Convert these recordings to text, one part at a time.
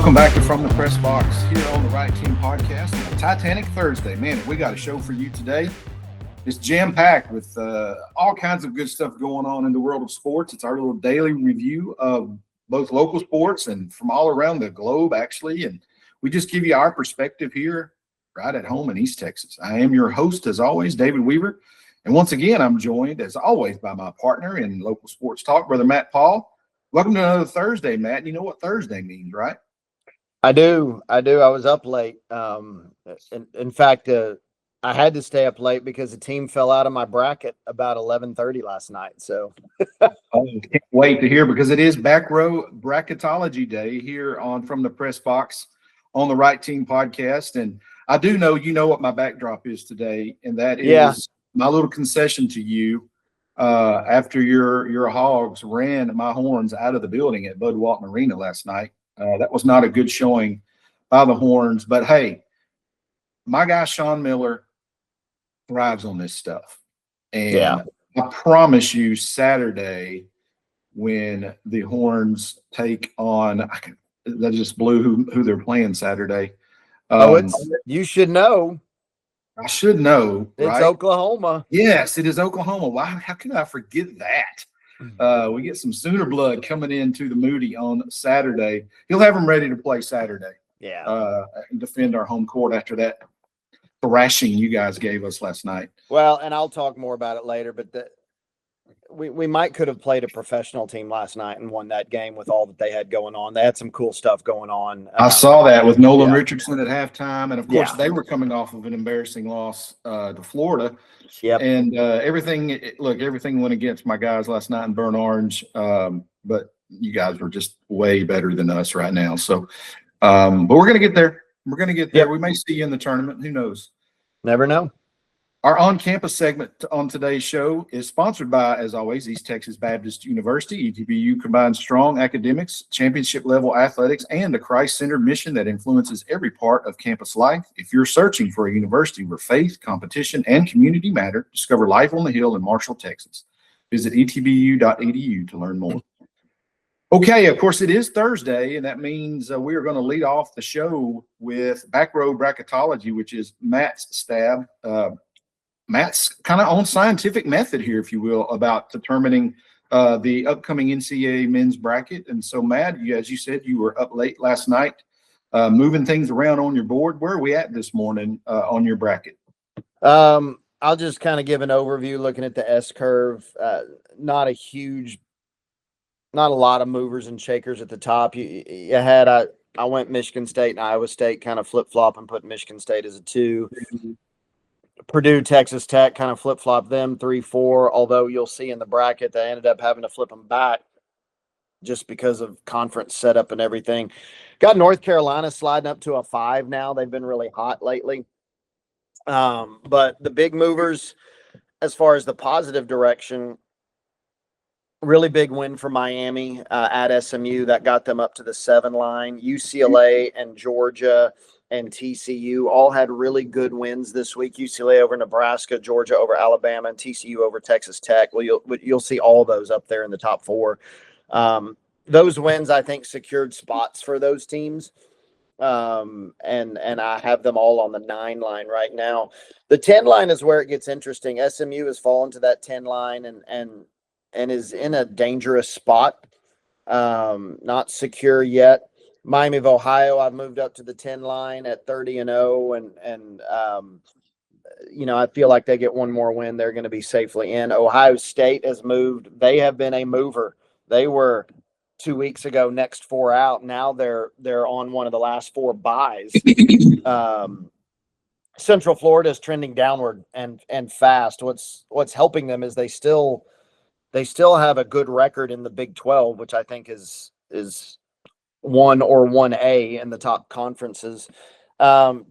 Welcome back to From the Press Box here on the Right Team Podcast. Titanic Thursday. Man, we got a show for you today. It's jam-packed with all kinds of good stuff going on in the world of sports. It's our little daily review of both local sports and from all around the globe, actually. And we just give you our perspective here right at home in East Texas. I am your host, as always, David Weaver. And once again, I'm joined, as always, by my partner in local sports talk, Brother Matt Paul. Welcome to another Thursday, Matt. You know what Thursday means, right? I do. I was up late. In fact, I had to stay up late because the team fell out of my bracket about 11:30 last night. So can't wait to hear, because it is Back Row Bracketology Day here on From the Press Box on the Right Team Podcast. And I do know you know what my backdrop is today, and that is my little concession to you after your Hogs ran my Horns out of the building at Bud Walton Arena last night. That was not a good showing by the Horns, but hey, my guy Sean Miller thrives on this stuff. And I promise you, Saturday, when the Horns take on, that just blew who they're playing Saturday. You should know. I should know. It's right? Oklahoma. Yes, it is Oklahoma. Why? How can I forget that? We get some Sooner blood coming into the Moody on Saturday. He'll have them ready to play Saturday. And defend our home court after that thrashing you guys gave us last night. Well, and I'll talk more about it later, but we could have played a professional team last night and won that game with all that they had going on. They had some cool stuff going on. I saw that with Nolan Richardson at halftime, and of course they were coming off of an embarrassing loss to Florida. And everything went against my guys last night in Burnt Orange, but you guys were just way better than us right now. So, but we're going to get there. We're going to get there. We may see you in the tournament. Who knows? Never know. Our on-campus segment on today's show is sponsored by, as always, East Texas Baptist University. ETBU combines strong academics, championship-level athletics, and a Christ-centered mission that influences every part of campus life. If you're searching for a university where faith, competition, and community matter, discover Life on the Hill in Marshall, Texas. Visit etbu.edu to learn more. Okay, of course, it is Thursday, and that means we are going to lead off the show with Back Row Bracketology, which is Matt's stab. Matt's kind of on scientific method here, if you will, about determining the upcoming NCAA men's bracket. And so, Matt, as you said, you were up late last night moving things around on your board. Where are we at this morning on your bracket? I'll just kind of give an overview looking at the S-curve. Not a lot of movers and shakers at the top. You had I went Michigan State and Iowa State, kind of flip-flop and put Michigan State as a 2. Purdue, Texas Tech, kind of flip-flop them 3-4, although you'll see in the bracket they ended up having to flip them back just because of conference setup and everything. Got North Carolina sliding up to a 5 now. They've been really hot lately. But the big movers, as far as the positive direction, really big win for Miami at SMU. That got them up to the 7 line. UCLA and Georgia and TCU all had really good wins this week. UCLA over Nebraska, Georgia over Alabama, and TCU over Texas Tech. Well, you'll see all those up there in the top 4. Those wins, I think, secured spots for those teams. And I have them all on the 9 line right now. The 10 line is where it gets interesting. SMU has fallen to that 10 line and is in a dangerous spot. Not secure yet. Miami of Ohio, I've moved up to the 10 line at 30-0, and I feel like they get one more win, they're going to be safely in. Ohio State has moved. They have been a mover. They were 2 weeks ago next 4 out. Now they're on one of the last 4 buys. Central Florida is trending downward and fast. What's helping them is they still have a good record in the Big 12, which I think is 1 or 1A in the top conferences.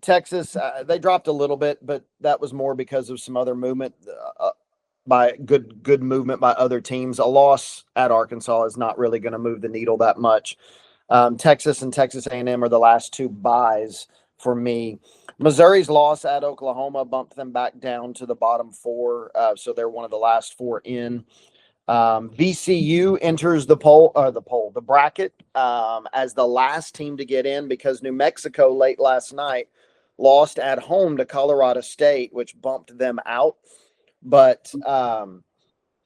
Texas, they dropped a little bit, but that was more because of some other movement by good movement by other teams. A loss at Arkansas is not really going to move the needle that much. Texas and Texas A&M are the last 2 buys for me. Missouri's loss at Oklahoma bumped them back down to the bottom 4, so they're one of the last 4 in. VCU enters the bracket as the last team to get in because New Mexico late last night lost at home to Colorado State, which bumped them out. But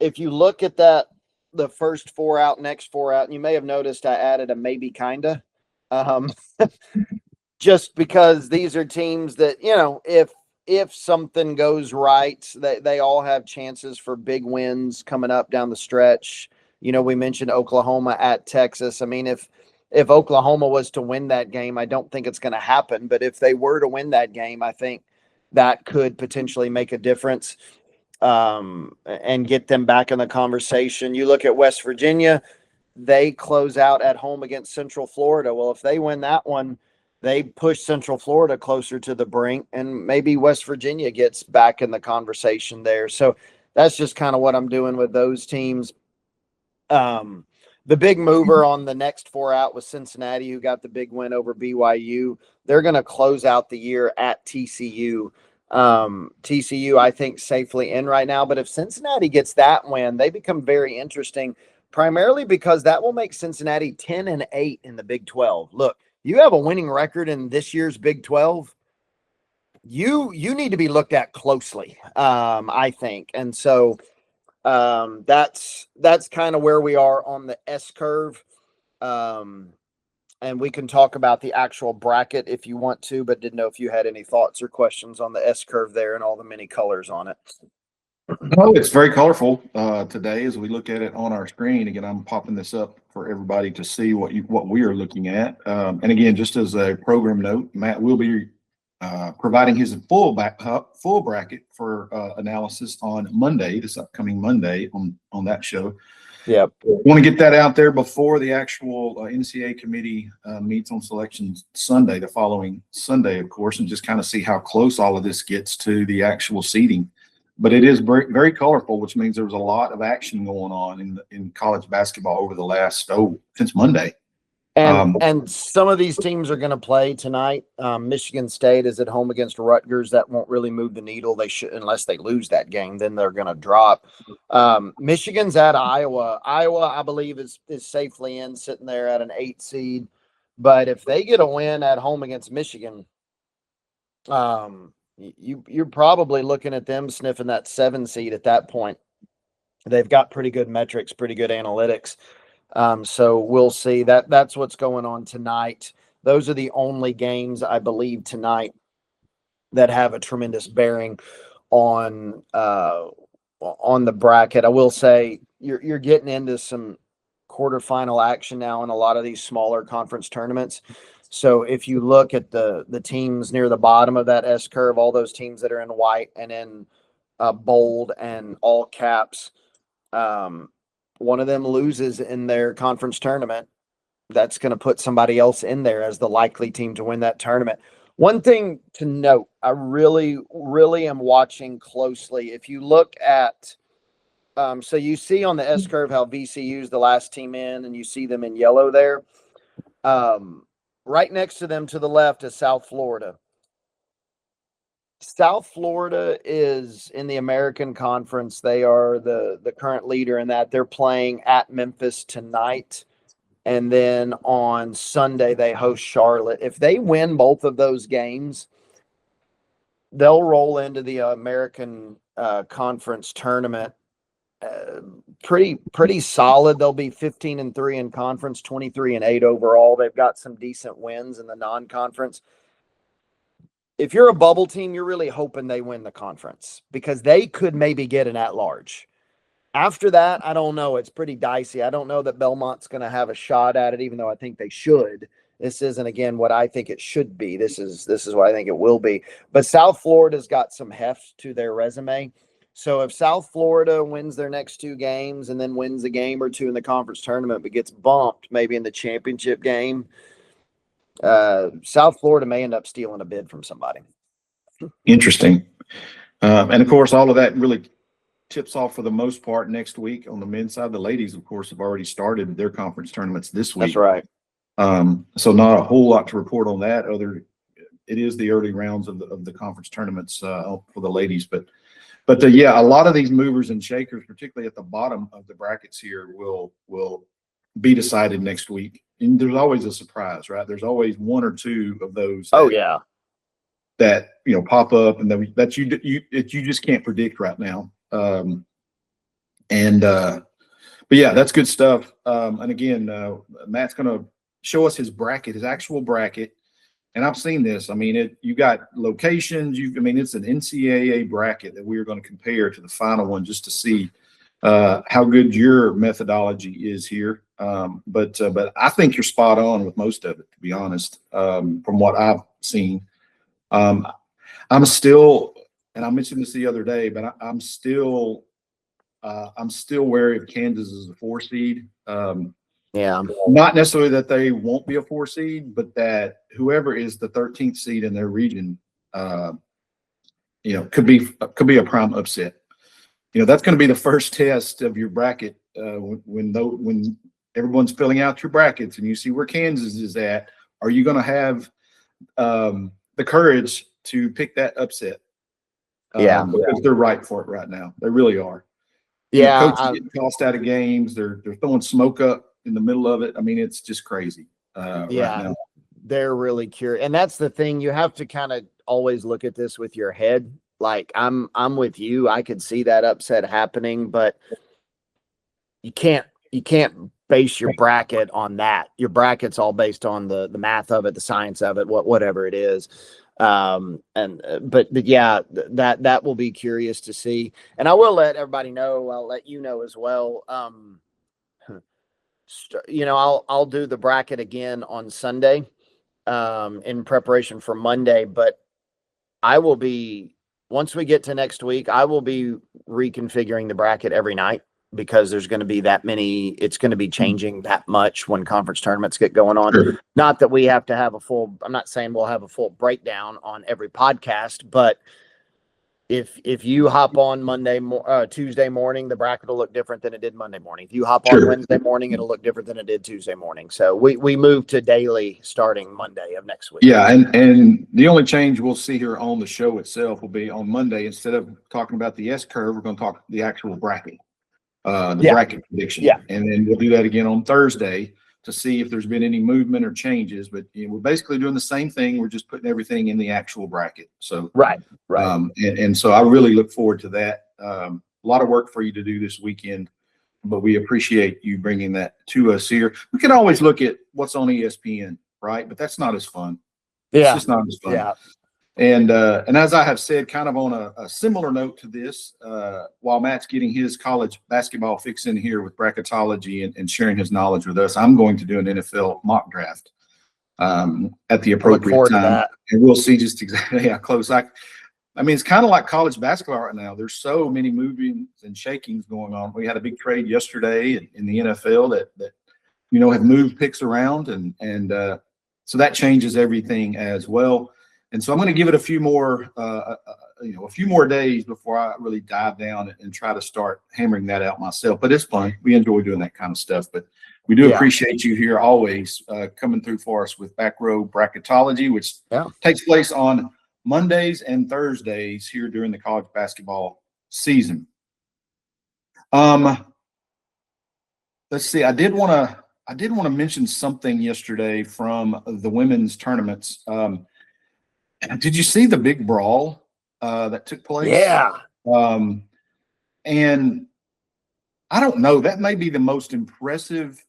if you look at that, the first four out, next four out, and you may have noticed I added a maybe kinda, just because these are teams that, if something goes right, they all have chances for big wins coming up down the stretch. We mentioned Oklahoma at Texas. I mean, if Oklahoma was to win that game, I don't think it's going to happen. But if they were to win that game, I think that could potentially make a difference and get them back in the conversation. You look at West Virginia, they close out at home against Central Florida. Well, if they win that one, they push Central Florida closer to the brink, and maybe West Virginia gets back in the conversation there. So that's just kind of what I'm doing with those teams. The big mover on the next four out was Cincinnati, who got the big win over BYU. They're going to close out the year at TCU. TCU, I think, safely in right now. But if Cincinnati gets that win, they become very interesting, primarily because that will make Cincinnati 10-8 in the Big 12. Look, you have a winning record in this year's Big 12. You need to be looked at closely, I think. And so that's kind of where we are on the S curve. And we can talk about the actual bracket if you want to, but didn't know if you had any thoughts or questions on the S curve there and all the many colors on it. No, it's very colorful today as we look at it on our screen. Again, I'm popping this up for everybody to see what we are looking at. And again, just as a program note, Matt will be providing his full bracket for analysis on Monday, this upcoming Monday on that show. Yep. Want to get that out there before the actual NCAA committee meets on selection Sunday, the following Sunday, of course, and just kind of see how close all of this gets to the actual seeding. But it is very, very colorful, which means there was a lot of action going on in college basketball over the last since Monday. And some of these teams are going to play tonight. Michigan State is at home against Rutgers. That won't really move the needle. They should, unless they lose that game, then they're going to drop. Michigan's at Iowa. Iowa, I believe, is safely in, sitting there at an 8 seed. But if they get a win at home against Michigan, you're probably looking at them sniffing that 7 seed at that point. They've got pretty good metrics, pretty good analytics. So we'll see. That's what's going on tonight. Those are the only games, I believe, tonight that have a tremendous bearing on the bracket. I will say you're getting into some quarterfinal action now in a lot of these smaller conference tournaments. So if you look at the teams near the bottom of that S curve, all those teams that are in white and in bold and all caps, one of them loses in their conference tournament, that's going to put somebody else in there as the likely team to win that tournament. One thing to note, I really, really am watching closely. If you look at, so you see on the S curve how VCU is the last team in, and you see them in yellow there. Right next to them to the left is South Florida. South Florida is in the American Conference. They are the current leader in that. They're playing at Memphis tonight. And then on Sunday, they host Charlotte. If they win both of those games, they'll roll into the American Conference tournament pretty solid. They'll be 15-3 in conference, 23-8 overall. They've got some decent wins in the non-conference. If you're a bubble team, you're really hoping they win the conference because they could maybe get an at-large. After that, I don't know. It's pretty dicey. I don't know that Belmont's going to have a shot at it, even though I think they should. This isn't, again, what I think it should be. This is what I think it will be. But South Florida's got some heft to their resume. So if South Florida wins their next 2 games and then wins a game or 2 in the conference tournament but gets bumped maybe in the championship game, South Florida may end up stealing a bid from somebody. Interesting. And, of course, all of that really tips off for the most part next week on the men's side. The ladies, of course, have already started their conference tournaments this week. That's right. So not a whole lot to report on that. It is the early rounds of the conference tournaments for the ladies. But But yeah, a lot of these movers and shakers, particularly at the bottom of the brackets here, will be decided next week. And there's always a surprise, right? There's always one or two of those. Oh yeah, that pop up and that you just can't predict right now. But yeah, that's good stuff. And again, Matt's going to show us his bracket, his actual bracket. And I've seen this. I mean, you got locations. It's an NCAA bracket that we are going to compare to the final one just to see how good your methodology is here. But I think you're spot on with most of it, to be honest, from what I've seen. I'm still, and I mentioned this the other day, but I'm still wary of Kansas as a 4 seed. yeah, Not necessarily that they won't be a 4 seed, but that whoever is the 13th seed in their region, could be a prime upset. That's going to be the first test of your bracket when everyone's filling out your brackets and you see where Kansas is at. Are you going to have the courage to pick that upset? Because they're right for it right now. They really are. Yeah, coaches getting tossed out of games. They're throwing smoke up in the middle of it. I mean, it's just crazy. Right now. They're really curious, and that's the thing. You have to kind of always look at this with your head. Like I'm with you. I could see that upset happening, but you can't base your bracket on that. Your bracket's all based on the math of it, the science of it, whatever it is. But yeah, that will be curious to see. And I will let everybody know. I'll let you know as well. I'll do the bracket again on Sunday, in preparation for Monday, but I will be, once we get to next week, I will be reconfiguring the bracket every night because there's going to be that many, it's going to be changing that much when conference tournaments get going on. Sure. Not that we have to have I'm not saying we'll have a full breakdown on every podcast, but if you hop on Tuesday morning, the bracket will look different than it did Monday morning. If you hop on Wednesday morning, it'll look different than it did Tuesday morning. So we move to daily starting Monday of next week. Yeah, and the only change we'll see here on the show itself will be on Monday. Instead of talking about the S curve, we're going to talk the actual bracket, bracket prediction. Yeah, and then we'll do that again on Thursday to see if there's been any movement or changes. But we're basically doing the same thing. We're just putting everything in the actual bracket. So right. And so I really look forward to that. A lot of work for you to do this weekend, but we appreciate you bringing that to us here. We can always look at what's on ESPN, right? But that's not as fun. Yeah, it's just not as fun. Yeah. And as I have said, kind of on a similar note to this, while Matt's getting his college basketball fix in here with bracketology and sharing his knowledge with us, I'm going to do an NFL mock draft at the appropriate time, and we'll see just exactly how close it's kind of like college basketball right now. There's so many movings and shakings going on. We had a big trade yesterday in the NFL that have moved picks around, and so that changes everything as well. And so I'm going to give it a few more days before I really dive down and try to start hammering that out myself. But it's fun. We enjoy doing that kind of stuff. But we do appreciate you here always coming through for us with Back Row Bracketology, which takes place on Mondays and Thursdays here during the college basketball season. Let's see. I did want to mention something yesterday from the women's tournaments. Did you see the big brawl that took place? Yeah. And I don't know, that may be the most impressive,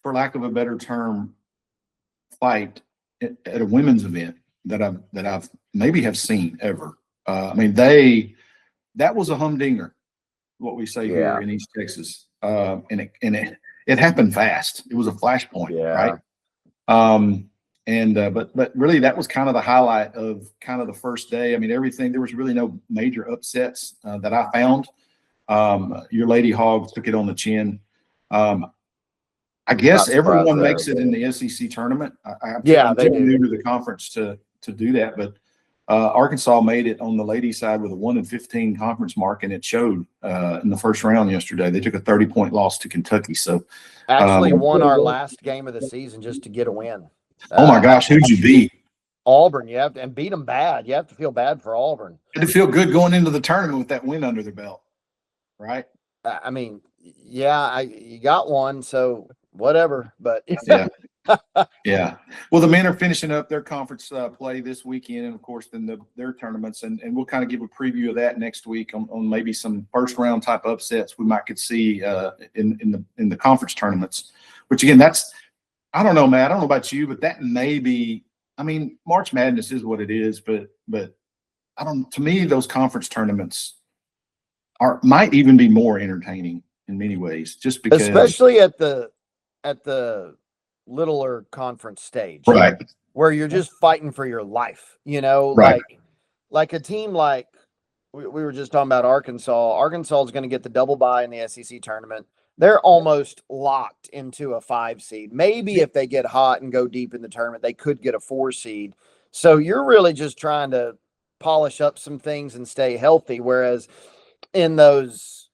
for lack of a better term, fight at a women's event that I've maybe have seen ever. That was a humdinger, what we say here in East Texas. And it happened fast. It was a flashpoint, right? But really that was kind of the highlight of kind of the first day. Everything, there was really no major upsets that I found. Your Lady Hogs took it on the chin. I guess everyone makes it in the SEC tournament. I'm too new to the conference to do that, but Arkansas made it on the ladies side with a 1-15 conference mark, and it showed in the first round yesterday. They took a 30-point loss to Kentucky. So actually won our last game of the season just to get a win. Oh my gosh, who'd you beat? Auburn, you have to, and beat them bad. You have to feel bad for Auburn. Had to feel good going into the tournament with that win under their belt, right? I mean, yeah, you got one, so whatever. But Yeah. Yeah. Well, the men are finishing up their conference play this weekend, and of course, then their tournaments, and we'll kind of give a preview of that next week on maybe some first round type upsets we might could see in the conference tournaments. Which again, I don't know, Matt. I don't know about you, but that may be. I mean, March Madness is what it is, but I don't. To me, those conference tournaments might even be more entertaining in many ways, just because, especially at the littler conference stage, right? Where you're just fighting for your life, Right. like a team like we were just talking about Arkansas. Arkansas is going to get the double bye in the SEC tournament. They're almost locked into a 5 seed. Maybe if they get hot and go deep in the tournament, they could get a 4 seed. So you're really just trying to polish up some things and stay healthy. Whereas in those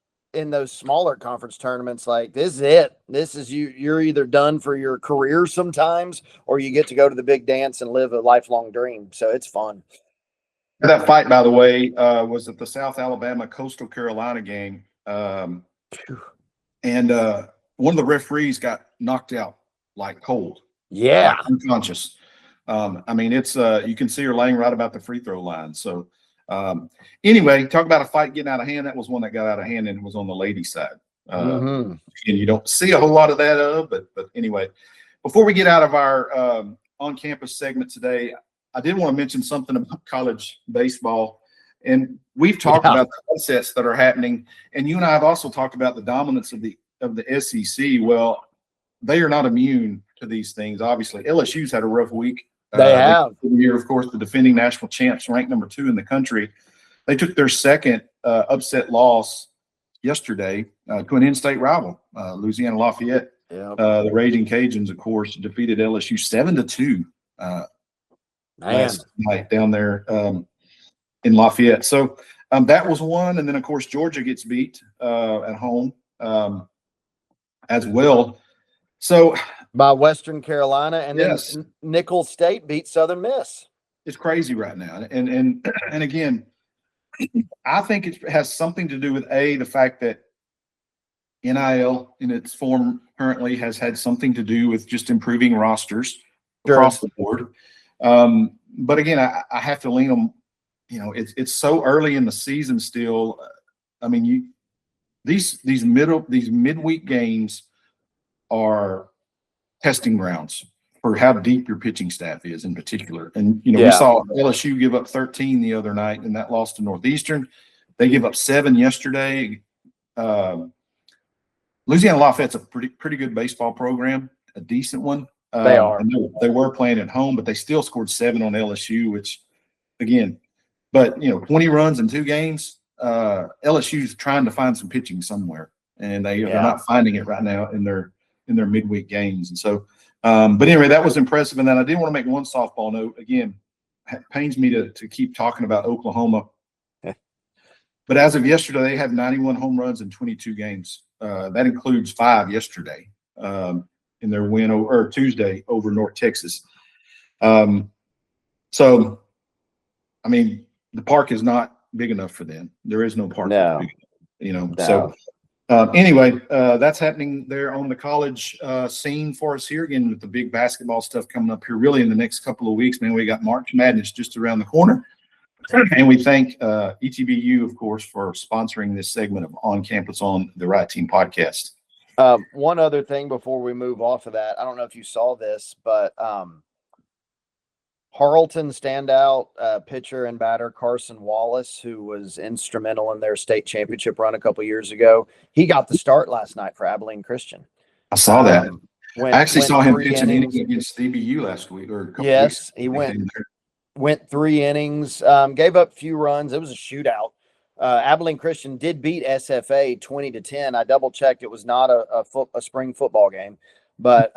smaller conference tournaments, like this is it. This is you're either done for your career sometimes, or you get to go to the big dance and live a lifelong dream. So it's fun. That fight, by the way, was at the South Alabama Coastal Carolina game. And one of the referees got knocked out like cold. Yeah. Like unconscious. I mean, it's you can see her laying right about the free throw line. So anyway, talk about a fight getting out of hand. That was one that got out of hand, and it was on the ladies' side. And you don't see a whole lot of that but anyway, before we get out of our on-campus segment today, I did want to mention something about college baseball. And we've talked about the upsets that are happening, and you and I have also talked about the dominance of the SEC. Well, they are not immune to these things. Obviously, LSU's had a rough week. They have. Here, of course, the defending national champs, ranked number 2 in the country. They took their second upset loss yesterday to an in-state rival, Louisiana Lafayette. Yep. The Raging Cajuns, of course, defeated LSU 7-2 last night down there in Lafayette. So that was one. And then, of course, Georgia gets beat at home as well. So by Western Carolina, and yes, then Nicholls State beat Southern Miss. It's crazy right now. And again, I think it has something to do with the fact that NIL in its form currently has had something to do with just improving rosters across the board. But again, I have to lean on, it's so early in the season still. I mean, these midweek games are testing grounds for how deep your pitching staff is in particular. And, we saw LSU give up 13 the other night, and that lost to Northeastern. They give up 7 yesterday. Louisiana Lafayette's a pretty good baseball program, a decent one. They are. And they were playing at home, but they still scored 7 on LSU, which, again, 20 runs in 2 games. LSU's trying to find some pitching somewhere, and they're not finding it right now in their midweek games. And so, but anyway, that was impressive. And then I did want to make one softball note. Again, it pains me to keep talking about Oklahoma, but as of yesterday, they have 91 home runs in 22 games. That includes 5 yesterday in their win Tuesday over North Texas. So, I mean, the park is not big enough for them. There is no park. No. Big enough, No. So. Anyway, that's happening there on the college scene for us here. Again, with the big basketball stuff coming up here really in the next couple of weeks, man, we got March Madness just around the corner. And we thank ETBU, of course, for sponsoring this segment of On Campus on the Right Team podcast. One other thing before we move off of that, I don't know if you saw this, but Harleton standout pitcher and batter Carson Wallace, who was instrumental in their state championship run a couple years ago, he got the start last night for Abilene Christian. I saw that. I actually saw him pitch an inning against DBU last week or a couple weeks. He went 3 innings, gave up a few runs. It was a shootout. Abilene Christian did beat SFA 20-10. I double checked; it was not a spring football game, but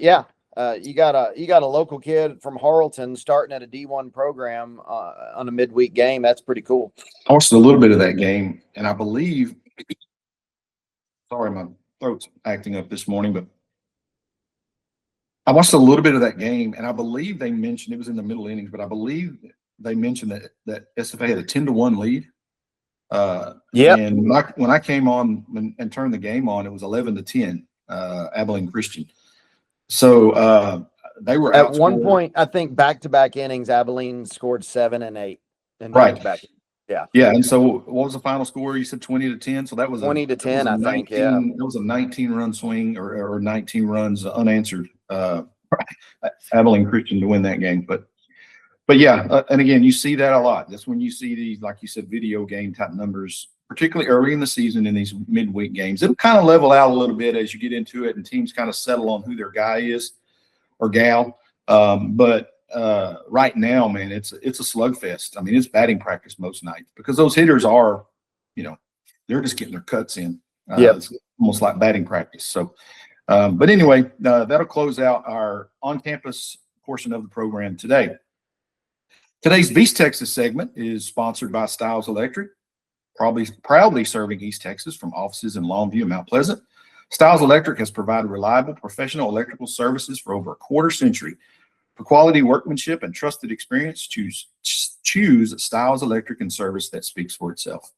yeah. You got a local kid from Harleton starting at a D1 program on a midweek game. That's pretty cool. I watched a little bit of that game, and I believe. Sorry, my throat's acting up this morning, but I watched a little bit of that game, and I believe they mentioned it was in the middle innings, but I believe they mentioned that SFA had a 10-1 lead. Yep. And when I came on and turned the game on, it was 11-10, Abilene Christian. So they were At one outscored. point, I think back-to-back innings, Abilene scored 7 and 8 in Right. back-to-back. Yeah. Yeah. And so what was the final score? You said 20-10. So that was 20-10, I think. Yeah. It was a 19-run swing or 19 runs unanswered. Abilene Christian to win that game. But yeah, and again, you see that a lot. That's when you see these, like you said, video game type numbers, particularly early in the season in these midweek games. It'll kind of level out a little bit as you get into it and teams kind of settle on who their guy is or gal. But right now, man, it's a slugfest. I mean, it's batting practice most nights because those hitters are, they're just getting their cuts in. It's almost like batting practice. So, but anyway, that'll close out our on-campus portion of the program today. Today's bEASTtexas segment is sponsored by Stiles Electric, proudly serving East Texas from offices in Longview and Mount Pleasant. Stiles Electric has provided reliable professional electrical services for over a quarter century. For quality workmanship and trusted experience, choose Stiles Electric and service that speaks for itself.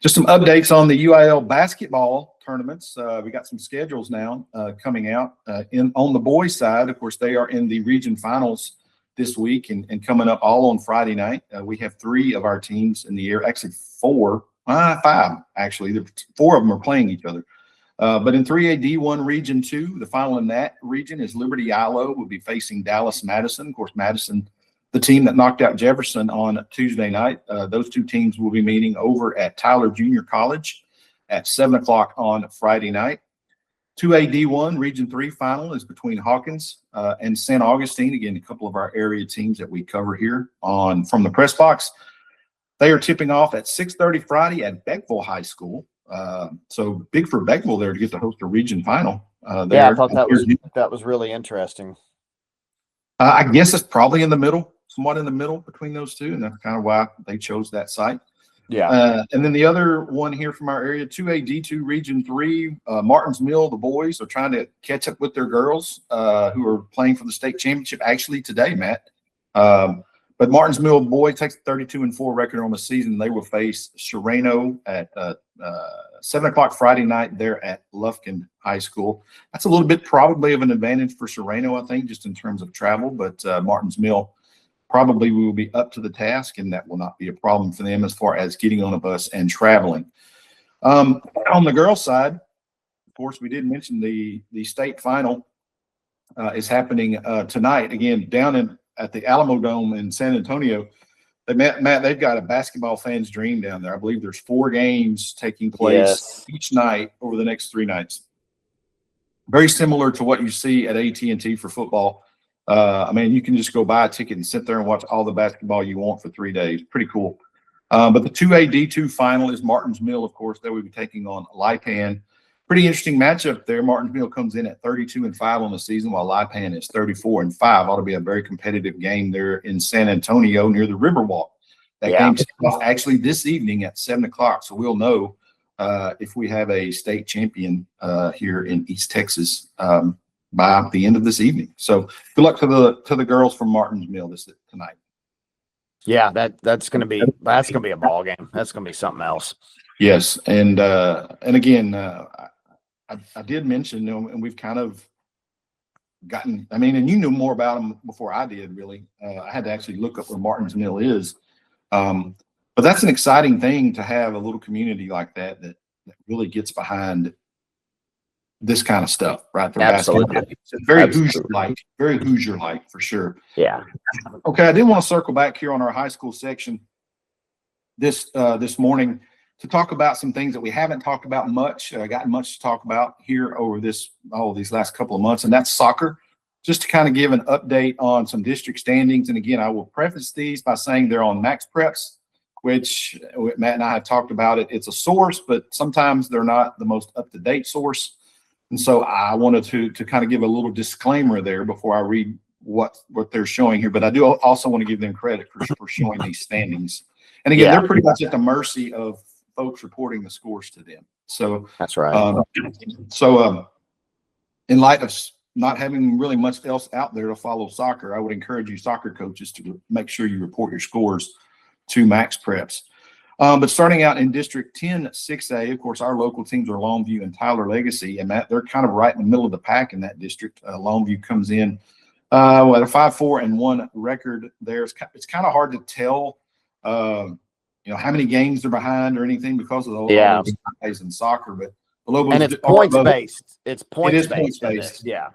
Just some updates on the UIL basketball tournaments. We got some schedules now coming out. On the boys' side, of course, they are in the region finals this week and coming up all on Friday night. We have 3 of our teams in the air, actually 5 actually. 4 of them are playing each other. But in 3A D1 Region 2, the final in that region is Liberty-Eylau will be facing Dallas Madison. Of course, Madison, the team that knocked out Jefferson on Tuesday night. Those 2 teams will be meeting over at Tyler Junior College at 7 o'clock on Friday night. 2A D1 Region 3 final is between Hawkins and St. Augustine. Again, a couple of our area teams that we cover here from the press box. They are tipping off at 6:30 Friday at Beckville High School. So big for Beckville there to get to host a region final. Yeah, I thought that was really interesting. I guess it's probably in the middle, somewhat in the middle between those two, and that's kind of why they chose that site. Yeah. And then the other one here from our area, 2A D2 Region 3, Martins Mill, the boys are trying to catch up with their girls who are playing for the state championship actually today, Matt. But Martins Mill boy takes a 32-4 record on the season. They will face Chireno at 7 o'clock Friday night there at Lufkin High School. That's a little bit probably of an advantage for Chireno, I think, just in terms of travel. But Martins Mill probably will be up to the task, and that will not be a problem for them as far as getting on a bus and traveling. On the girls' side, of course, we did mention the state final is happening tonight. Again, down at the Alamodome in San Antonio. Matt, they've got a basketball fan's dream down there. I believe there's 4 games taking place each night over the next 3 nights. Very similar to what you see at AT&T for football. I mean, you can just go buy a ticket and sit there and watch all the basketball you want for 3 days. Pretty cool. But the 2A D2 final is Martins Mill, of course. They will be taking on Lipan. Pretty interesting matchup there. Martins Mill comes in at 32-5 on the season, while Lipan is 34-5. Ought to be a very competitive game there in San Antonio near the Riverwalk. That game's off actually this evening at 7 o'clock. So we'll know if we have a state champion here in East Texas by the end of this evening. So good luck to the girls from Martins Mill tonight. Yeah, that's gonna be a ball game. That's gonna be something else. Yes, and again, I did mention, and we've kind of gotten. I mean, and you knew more about them before I did. Really, I had to actually look up where Martins Mill is. But that's an exciting thing to have a little community like that really gets behind this kind of stuff, right? Absolutely. It's very Hoosier-like for sure. Yeah. Okay, I did want to circle back here on our high school section this morning to talk about some things that we haven't talked about much, gotten much to talk about here over these last couple of months, and that's soccer. Just to kind of give an update on some district standings. And again, I will preface these by saying they're on Max Preps, which Matt and I have talked about it. It's a source, but sometimes they're not the most up-to-date source. And so I wanted to kind of give a little disclaimer there before I read what they're showing here. But I do also want to give them credit for showing these standings. And again, they're pretty much at the mercy of folks reporting the scores to them. So that's right. In light of not having really much else out there to follow soccer, I would encourage you soccer coaches to make sure you report your scores to Max Preps. But starting out in District 10 6A, of course, our local teams are Longview and Tyler Legacy, and they're kind of right in the middle of the pack in that district. Longview comes in with a 5-4-1 record there. It's kind of hard to tell, how many games they're behind or anying because of all those guys in soccer. But the Lobos, and it's points based. It's points based. Yeah.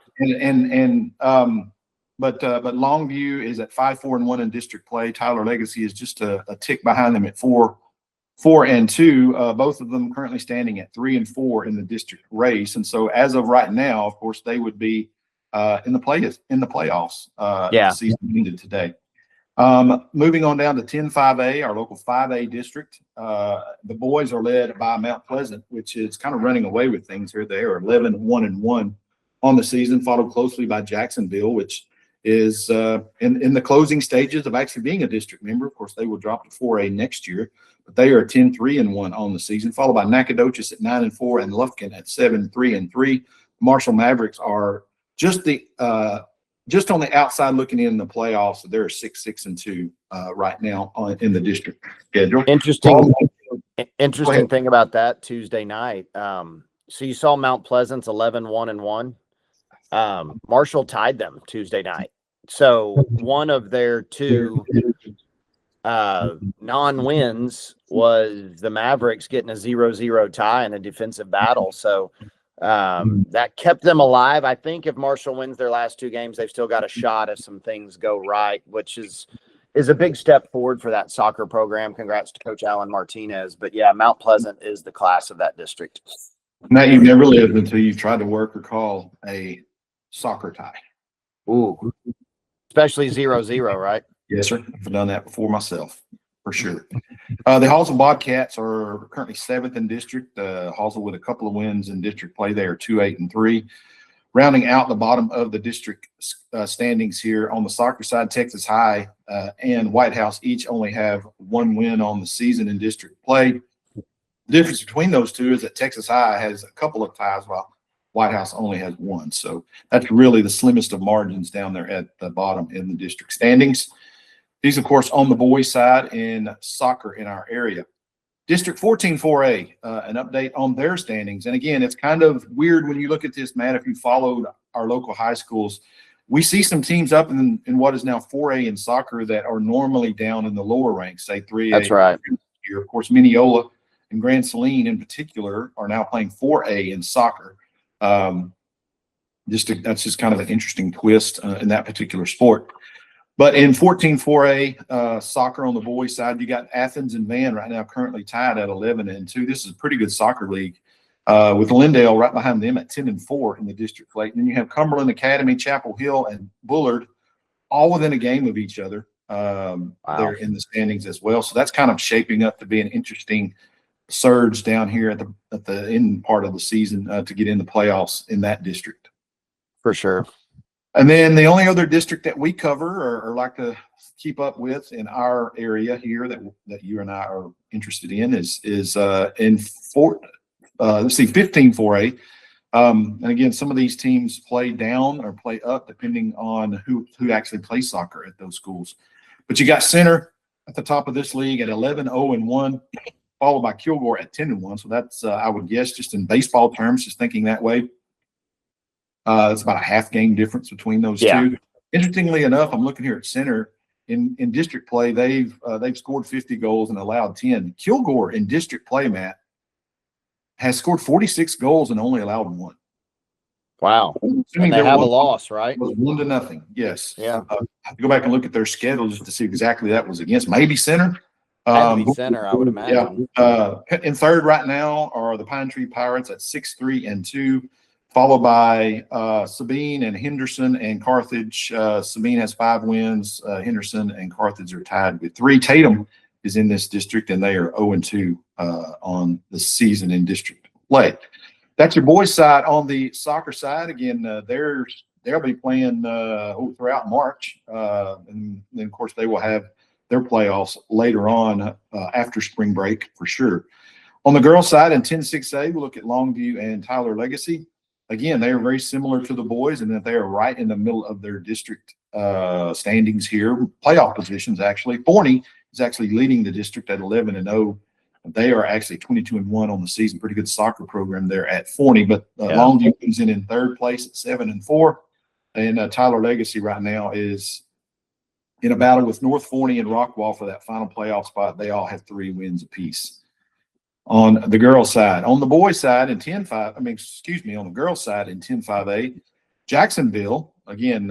But Longview is at 5-4-1 in district play. Tyler Legacy is just a tick behind them at 4-4-2. Both of them currently standing at 3-4 in the district race. And so as of right now, of course, they would be in the playoffs. If the season ended today. Moving on down to 10-5A, our local 5A district. The boys are led by Mount Pleasant, which is kind of running away with things here. They are 11-1-1 on the season, followed closely by Jacksonville, which is in the closing stages of actually being a district member. Of course, they will drop to 4A next year, but they are 10-3-1 on the season, followed by Nacogdoches at 9-4 and Lufkin at 7-3-3. Marshall Mavericks are just on the outside looking in the playoffs. They're 6-6-2 right now in the district schedule. Interesting thing about that Tuesday night. So you saw Mount Pleasant's 11-1-1. Marshall tied them Tuesday night. So one of their two non-wins was the Mavericks getting a 0-0 tie in a defensive battle. So that kept them alive. I think if Marshall wins their last two games, they've still got a shot if some things go right, which is a big step forward for that soccer program. Congrats to Coach Alan Martinez. But yeah, Mount Pleasant is the class of that district. Now, you've never lived until you've tried to work or call a soccer tie. Ooh, especially 0-0, right? Yes, sir. I've done that before myself, for sure. The Hallsville Bobcats are currently 7th in district. Hallsville with a couple of wins in district play. They are 2-8-3. Rounding out the bottom of the district standings here on the soccer side, Texas High and White House each only have one win on the season in district play. The difference between those two is that Texas High has a couple of ties while White House only has one. So that's really the slimmest of margins down there at the bottom in the district standings. These, of course, on the boys' side in soccer in our area. District 14-4A, an update on their standings. And again, it's kind of weird when you look at this, Matt, if you followed our local high schools. We see some teams up in what is now 4A in soccer that are normally down in the lower ranks, say 3A. That's right. Here, of course, Mineola and Grand Saline in particular are now playing 4A in soccer. That's just kind of an interesting twist in that particular sport. But in 14-4A soccer on the boys' side, you got Athens and Van right now currently tied at 11-2. This is a pretty good soccer league with Lindale right behind them at 10-4 in the district plate. And then you have Cumberland Academy, Chapel Hill, and Bullard all within a game of each other. They're in the standings as well. So that's kind of shaping up to be an interesting surge down here at the end part of the season to get in the playoffs in that district. For sure. And then the only other district that we cover or like to keep up with in our area here that you and I are interested in is in 15-4A. And again, some of these teams play down or play up depending on who actually plays soccer at those schools. But you got Center at the top of this league at 11-0-1, followed by Kilgore at 10-1. So that's I would guess just in baseball terms, just thinking that way. It's about a half game difference between those two. Interestingly enough, I'm looking here at Center in district play. They've scored 50 goals and allowed 10. Kilgore in district play, Matt, has scored 46 goals and only allowed 1. Wow. And they have a loss, right? It was 1-0. Yes. Yeah. I have to go back and look at their schedule just to see exactly that was against. Maybe Center. Center, I would imagine. Yeah. In third right now are the Pine Tree Pirates at 6-3-2. Followed by Sabine and Henderson and Carthage. Sabine has 5 wins. Henderson and Carthage are tied with 3. Tatum is in this district, and they are 0-2 on the season in district play. That's your boys' side. On the soccer side, again, they'll be playing throughout March, and then of course they will have their playoffs later on after spring break for sure. On the girls' side in 10-6A, we look at Longview and Tyler Legacy. again, they are very similar to the boys in that they are right in the middle of their district standings here, playoff positions actually. Forney is actually leading the district at 11-0. They are actually 22-1 on the season. Pretty good soccer program there at Forney. But Longview comes in third place at 7-4. And Tyler Legacy right now is in a battle with North Forney and Rockwall for that final playoff spot. They all have 3 wins apiece. On the girls' side, on the boys' side in 10-5, on the girls' side in 10-5A, Jacksonville again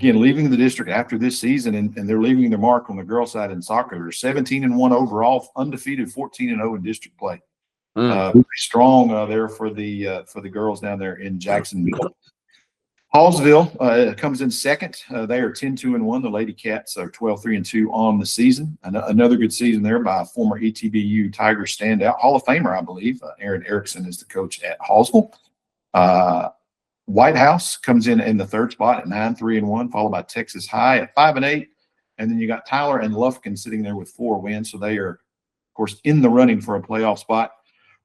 leaving the district after this season, and they're leaving their mark on the girls' side in soccer. They're 17-1 overall, undefeated, 14-0 in district play. Very strong there for the girls down there in Jacksonville. Hallsville comes in second. They are 10-2-1. The Lady Cats are 12-3-2 on the season. Another good season there by a former ETBU Tiger standout, Hall of Famer, I believe. Aaron Erickson is the coach at Hallsville. White House comes in the third spot at 9-3-1, followed by Texas High at 5-8. And then you got Tyler and Lufkin sitting there with 4 wins. So they are, of course, in the running for a playoff spot.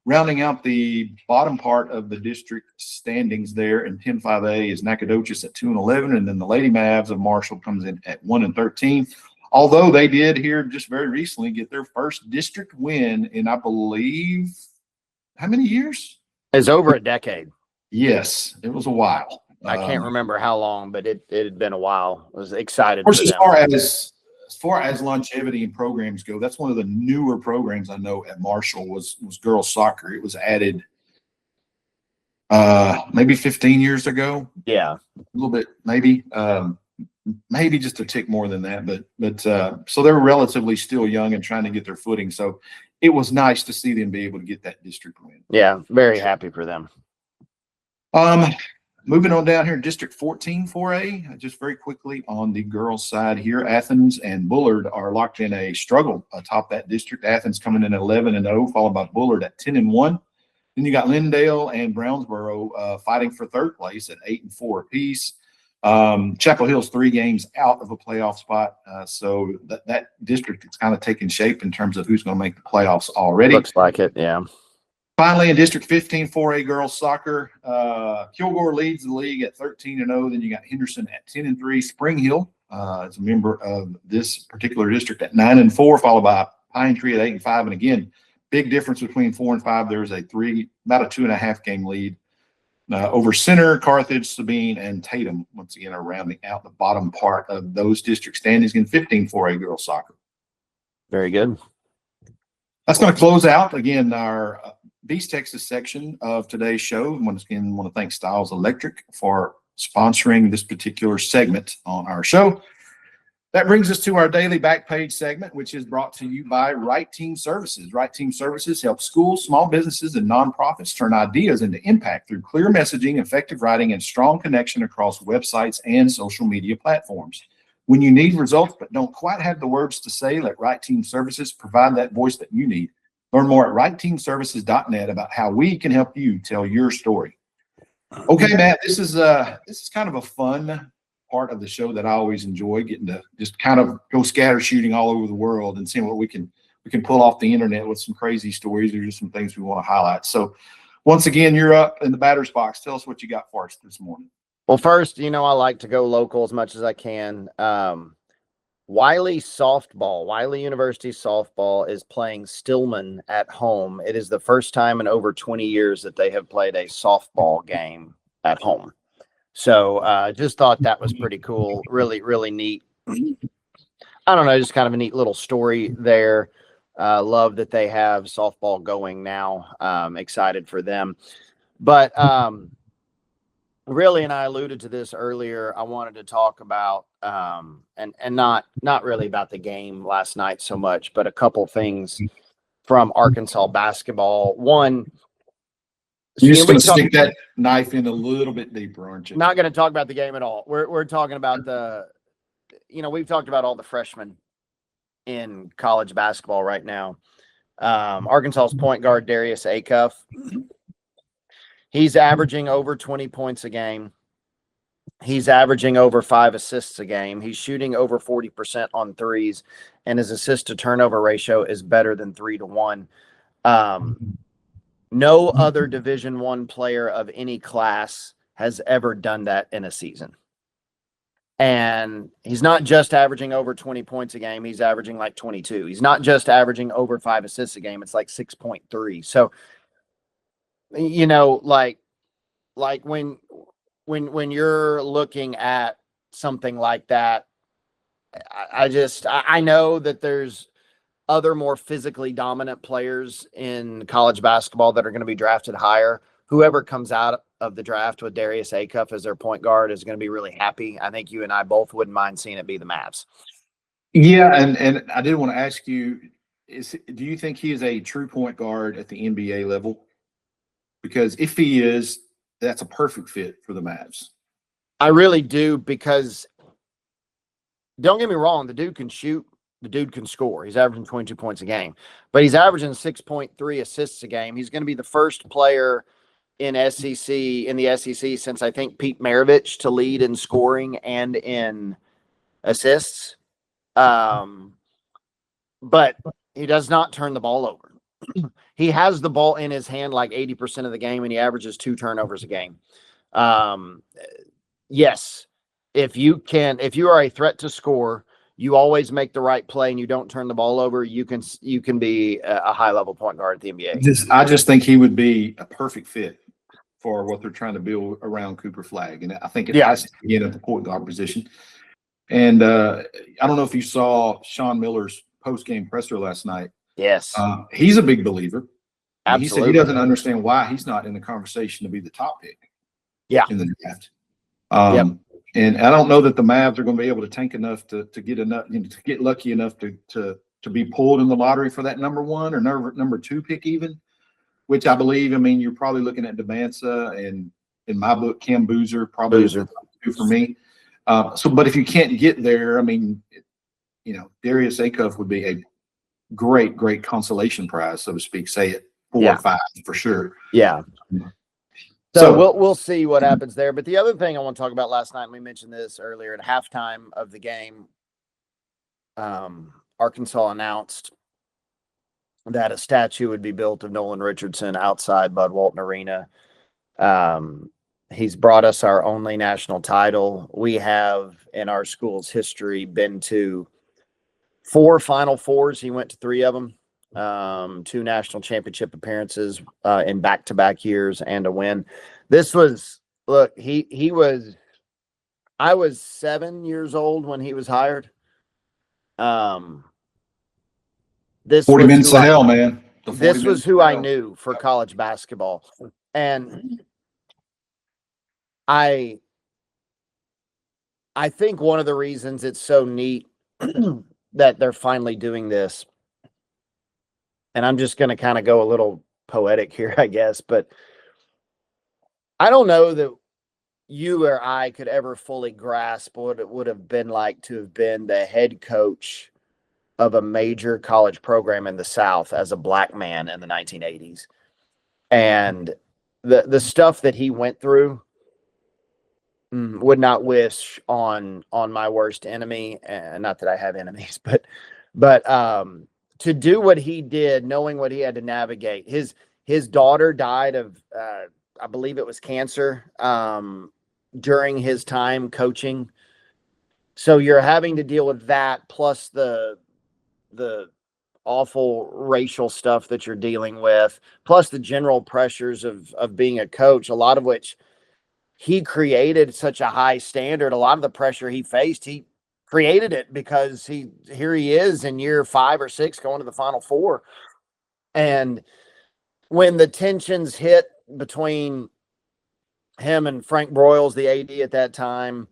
Rounding out the bottom part of the district standings there in 10-5A is Nacogdoches at 2-11, and then the Lady Mavs of Marshall comes in at 1-13. Although they did here just very recently get their first district win in, I believe, how many years? It's over a decade. Yes, it was a while. I can't remember how long, but it had been a while. I was excited. Of course, as far as longevity and programs go, that's one of the newer programs I know at Marshall was girls soccer. It was added maybe 15 years ago. Yeah, a little bit, maybe just a tick more than that. But so they're relatively still young and trying to get their footing. So it was nice to see them be able to get that district win. Yeah, very happy for them. Moving on down here, District 14 4A, just very quickly on the girls' side here, Athens and Bullard are locked in a struggle atop that district. Athens coming in 11-0, followed by Bullard at 10-1. Then you got Lindale and Brownsboro fighting for third place at 8-4 apiece. Chapel Hill's 3 games out of a playoff spot, so that district is kind of taking shape in terms of who's going to make the playoffs already. Looks like it, yeah. Finally, in District 15 4A girls soccer, Kilgore leads the league at 13-0. Then you got Henderson at 10-3. Spring Hill is a member of this particular district at 9-4, followed by Pine Tree at 8-5. And again, big difference between 4 and 5. There's about a 2.5 game lead over Center, Carthage, Sabine, and Tatum. Once again, are rounding out the bottom part of those district standings in 15 4A girls soccer. Very good. That's going to close out again our bEASTtexas section of today's show. Once again, I want to thank Styles Electric for sponsoring this particular segment on our show. That brings us to our daily back page segment, which is brought to you by Right Team Services. Right Team Services helps schools, small businesses, and nonprofits turn ideas into impact through clear messaging, effective writing, and strong connection across websites and social media platforms. When you need results but don't quite have the words to say, let Right Team Services provide that voice that you need. Learn more at rightteamservices.net about how we can help you tell your story. Okay, Matt, this is kind of a fun part of the show that I always enjoy, getting to just kind of go scatter shooting all over the world and seeing what we can pull off the internet with some crazy stories or just some things we want to highlight. So once again, you're up in the batter's box. Tell us what you got for us this morning. Well, first, I like to go local as much as I can. Wiley University softball is playing Stillman at home. It is the first time in over 20 years that they have played a softball game at home. So just thought that was pretty cool. Really, really neat. I don't know, just kind of a neat little story there. Love that they have softball going now. Excited for them. But really, and I alluded to this earlier, I wanted to talk about and not really about the game last night so much, but a couple things from Arkansas basketball. One, you're just going to stick that knife in a little bit deeper, aren't you? Not going to talk about the game at all. We're talking about we've talked about all the freshmen in college basketball right now. Arkansas's point guard Darius Acuff, he's averaging over 20 points a game. He's averaging over 5 assists a game. He's shooting over 40% on threes, and his assist to turnover ratio is better than 3-to-1. No other Division I player of any class has ever done that in a season. And he's not just averaging over 20 points a game. He's averaging like 22. He's not just averaging over 5 assists a game. It's like 6.3. So, you know, like when you're looking at something like that, I know that there's other more physically dominant players in college basketball that are going to be drafted higher. Whoever comes out of the draft with Darius Acuff as their point guard is going to be really happy. I think you and I both wouldn't mind seeing it be the Mavs. Yeah, and I did want to ask you, do you think he is a true point guard at the NBA level? Because if he is, that's a perfect fit for the Mavs. I really do, because don't get me wrong, the dude can shoot, the dude can score. He's averaging 22 points a game, but he's averaging 6.3 assists a game. He's going to be the first player in the SEC since I think Pete Maravich to lead in scoring and in assists. But he does not turn the ball over. He has the ball in his hand like 80% of the game, and he averages 2 turnovers a game. Yes, if you are a threat to score, you always make the right play and you don't turn the ball over, you can be a high level point guard at the NBA. I just think he would be a perfect fit for what they're trying to build around Cooper Flagg. And I think it has to begin at the point guard position. And I don't know if you saw Sean Miller's post-game presser last night. Yes. He's a big believer. Absolutely. He said he doesn't understand why he's not in the conversation to be the top pick in the draft. And I don't know that the Mavs are going to be able to tank enough to get enough, to get lucky enough to be pulled in the lottery for that number 1 or number 2 pick even, which I believe, you're probably looking at Devanza and, in my book, Cam Boozer, probably is the top 2 for me. But if you can't get there, Darius Acuff would be a great consolation prize, so to speak. Say it 4 or 5 for sure. Yeah. So we'll see what happens there. But the other thing I want to talk about last night, and we mentioned this earlier at halftime of the game, Arkansas announced that a statue would be built of Nolan Richardson outside Bud Walton Arena. He's brought us our only national title. We have, in our school's history, been to 4 Final Fours. He went to 3 of them. 2 national championship appearances in back-to-back years and a win. This was, look, I was 7 years old when he was hired. This 40 minutes of hell, man. This was who I knew for college basketball. And I think one of the reasons it's so neat that they're finally doing this, and I'm just going to kind of go a little poetic here, I guess, but I don't know that you or I could ever fully grasp what it would have been like to have been the head coach of a major college program in the South as a black man in the 1980s. And the stuff that he went through, would not wish on my worst enemy. And not that I have enemies, but to do what he did, knowing what he had to navigate. His daughter died of, I believe it was cancer, during his time coaching. So you're having to deal with that, plus the awful racial stuff that you're dealing with, plus the general pressures of being a coach, a lot of which he created such a high standard. A lot of the pressure he faced, he created it because here he is in year 5 or 6 going to the Final Four. And when the tensions hit between him and Frank Broyles, the AD at that time,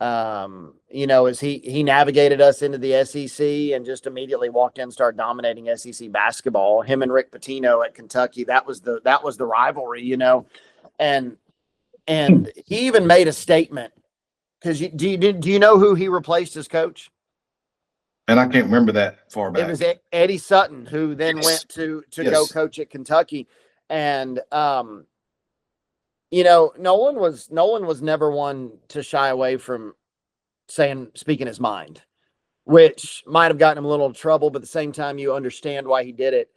as he navigated us into the SEC and just immediately walked in and started dominating SEC basketball. Him and Rick Pitino at Kentucky, that was the rivalry, and he even made a statement, because do you know who he replaced as coach? And I can't remember that far back. It was Eddie Sutton, who then went to go coach at Kentucky. And Nolan was never one to shy away from speaking his mind, which might have gotten him a little trouble, but at the same time, you understand why he did it.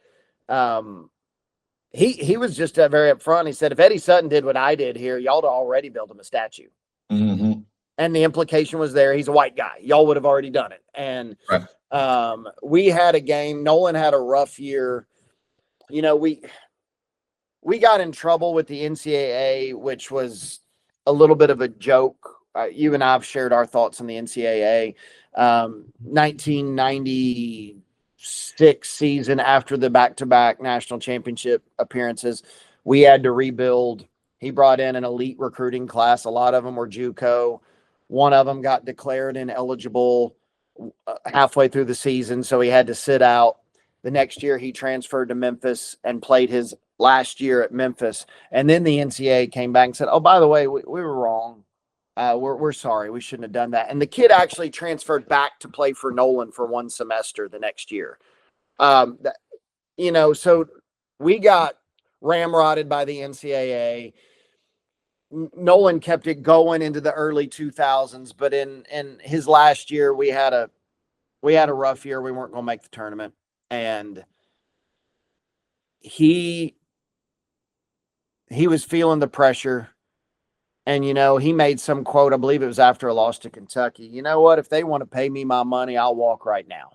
he was just very upfront. He said, if Eddie Sutton did what I did here, y'all would already built him a statue. Mm-hmm. And the implication was there. He's a white guy. Y'all would have already done it. And right. We had a game. Nolan had a rough year. You know, we got in trouble with the NCAA, which was a little bit of a joke. You and I have shared our thoughts on the NCAA. 1996 season, after the back-to-back national championship appearances, we had to rebuild. He brought in an elite recruiting class. A lot of them were JUCO. One of them got declared ineligible halfway through the season, so he had to sit out. The next year, he transferred to Memphis and played his last year at Memphis. And then the NCAA came back and said, oh, by the way, we were wrong. We're sorry. We shouldn't have done that. And the kid actually transferred back to play for Nolan for one semester the next year. You know, so we got ramrodded by the NCAA. Nolan kept it going into the early 2000s, but in his last year, we had a rough year. We weren't going to make the tournament. And he was feeling the pressure. And, you know, he made some quote, I believe it was after a loss to Kentucky. You know what? If they want to pay me my money, I'll walk right now.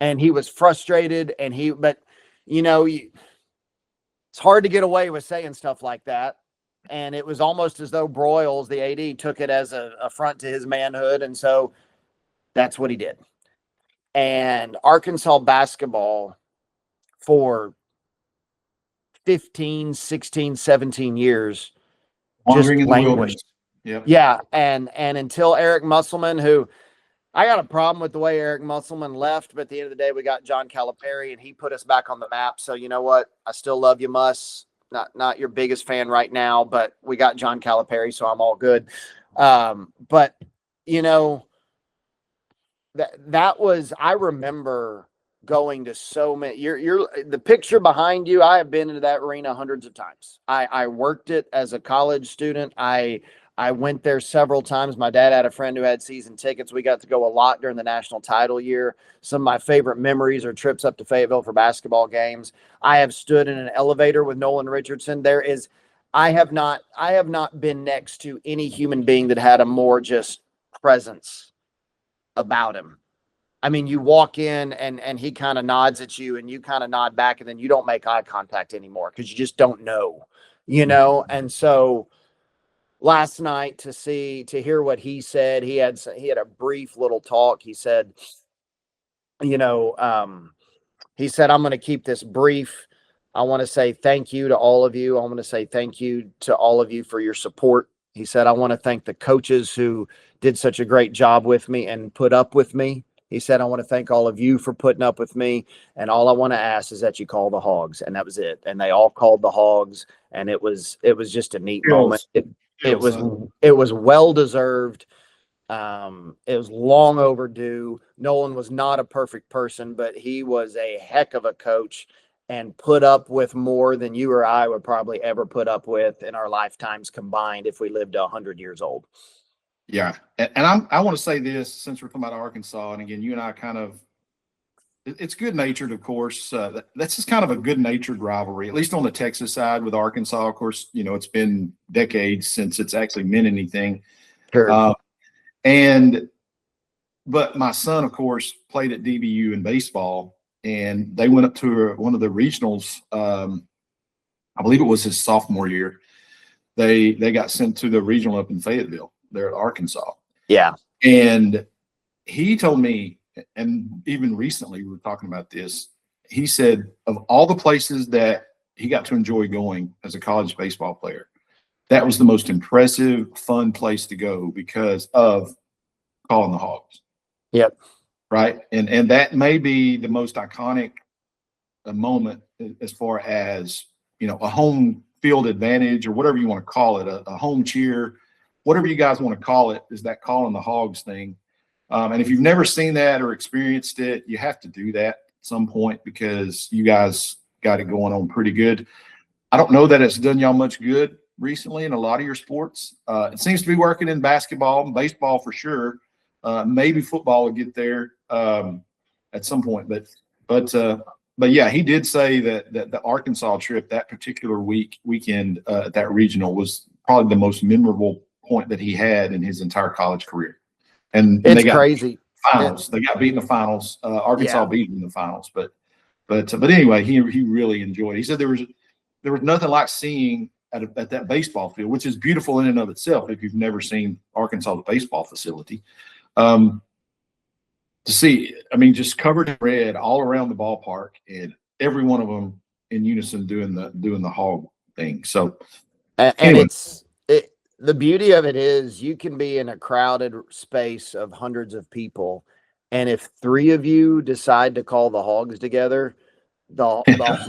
And he was frustrated. But, you know, it's hard to get away with saying stuff like that. And it was almost as though Broyles, the AD, took it as a affront to his manhood. And so that's what he did. And Arkansas basketball for 15, 16, 17 years just languished. Yep. Yeah. And until Eric Musselman, who I got a problem with the way Eric Musselman left, but at the end of the day, we got John Calipari and he put us back on the map. So you know what? I still love you, Muss. Not your biggest fan right now, but we got John Calipari, so I'm all good. But you know, that was, I remember going to so many, you're the picture behind you. I have been into that arena hundreds of times. I worked it as a college student. I went there several times. My dad had a friend who had season tickets. We got to go a lot during the national title year. Some of my favorite memories are trips up to Fayetteville for basketball games. I have stood in an elevator with Nolan Richardson. I have not been next to any human being that had a more just presence about him. I mean, you walk in and he kind of nods at you and you kind of nod back and then you don't make eye contact anymore because you just don't know, you know? And so last night to hear what he said, he had a brief little talk. He said, you know, he said, I'm going to keep this brief. I want to say thank you to all of you. I want to say thank you to all of you for your support. He said, I want to thank the coaches who did such a great job with me and put up with me. He said, I want to thank all of you for putting up with me. And all I want to ask is that you call the Hogs. And that was it. And they all called the Hogs. And it was just a neat moment. It was well-deserved. It was long overdue. Nolan was not a perfect person, but he was a heck of a coach and put up with more than you or I would probably ever put up with in our lifetimes combined if we lived 100 years old. Yeah. And I want to say this, since we're talking about Arkansas, and again, you and I it's good natured, of course. That's just kind of a good natured rivalry, at least on the Texas side with Arkansas. Of course, you know, it's been decades since it's actually meant anything. Sure. But my son, of course, played at DBU in baseball, and they went up to one of the regionals. I believe it was his sophomore year. They got sent to the regional up in Fayetteville. They're at Arkansas. Yeah. And he told me, and even recently we were talking about this, he said of all the places that he got to enjoy going as a college baseball player, that was the most impressive, fun place to go because of calling the Hogs. Yep. Right. And that may be the most iconic moment as far as, you know, a home field advantage or whatever you want to call it, a home cheer, whatever you guys want to call it, is that calling the Hogs thing. And if you've never seen that or experienced it, you have to do that at some point because you guys got it going on pretty good. I don't know that it's done y'all much good recently in a lot of your sports. It seems to be working in basketball and baseball for sure. Maybe football will get there at some point, but but yeah, he did say that the Arkansas trip that particular weekend at that regional was probably the most memorable point that he had in his entire college career. And It's they got crazy. finals. They got beat in the finals. Arkansas Yeah. beat them in the finals, but anyway, he really enjoyed it. He said there was nothing like seeing at that baseball field, which is beautiful in and of itself if you've never seen Arkansas's baseball facility. To see, I mean, just covered in red all around the ballpark, and every one of them in unison doing the hog thing. So, And anyway. The beauty of it is you can be in a crowded space of hundreds of people, and if three of you decide to call the hogs together, the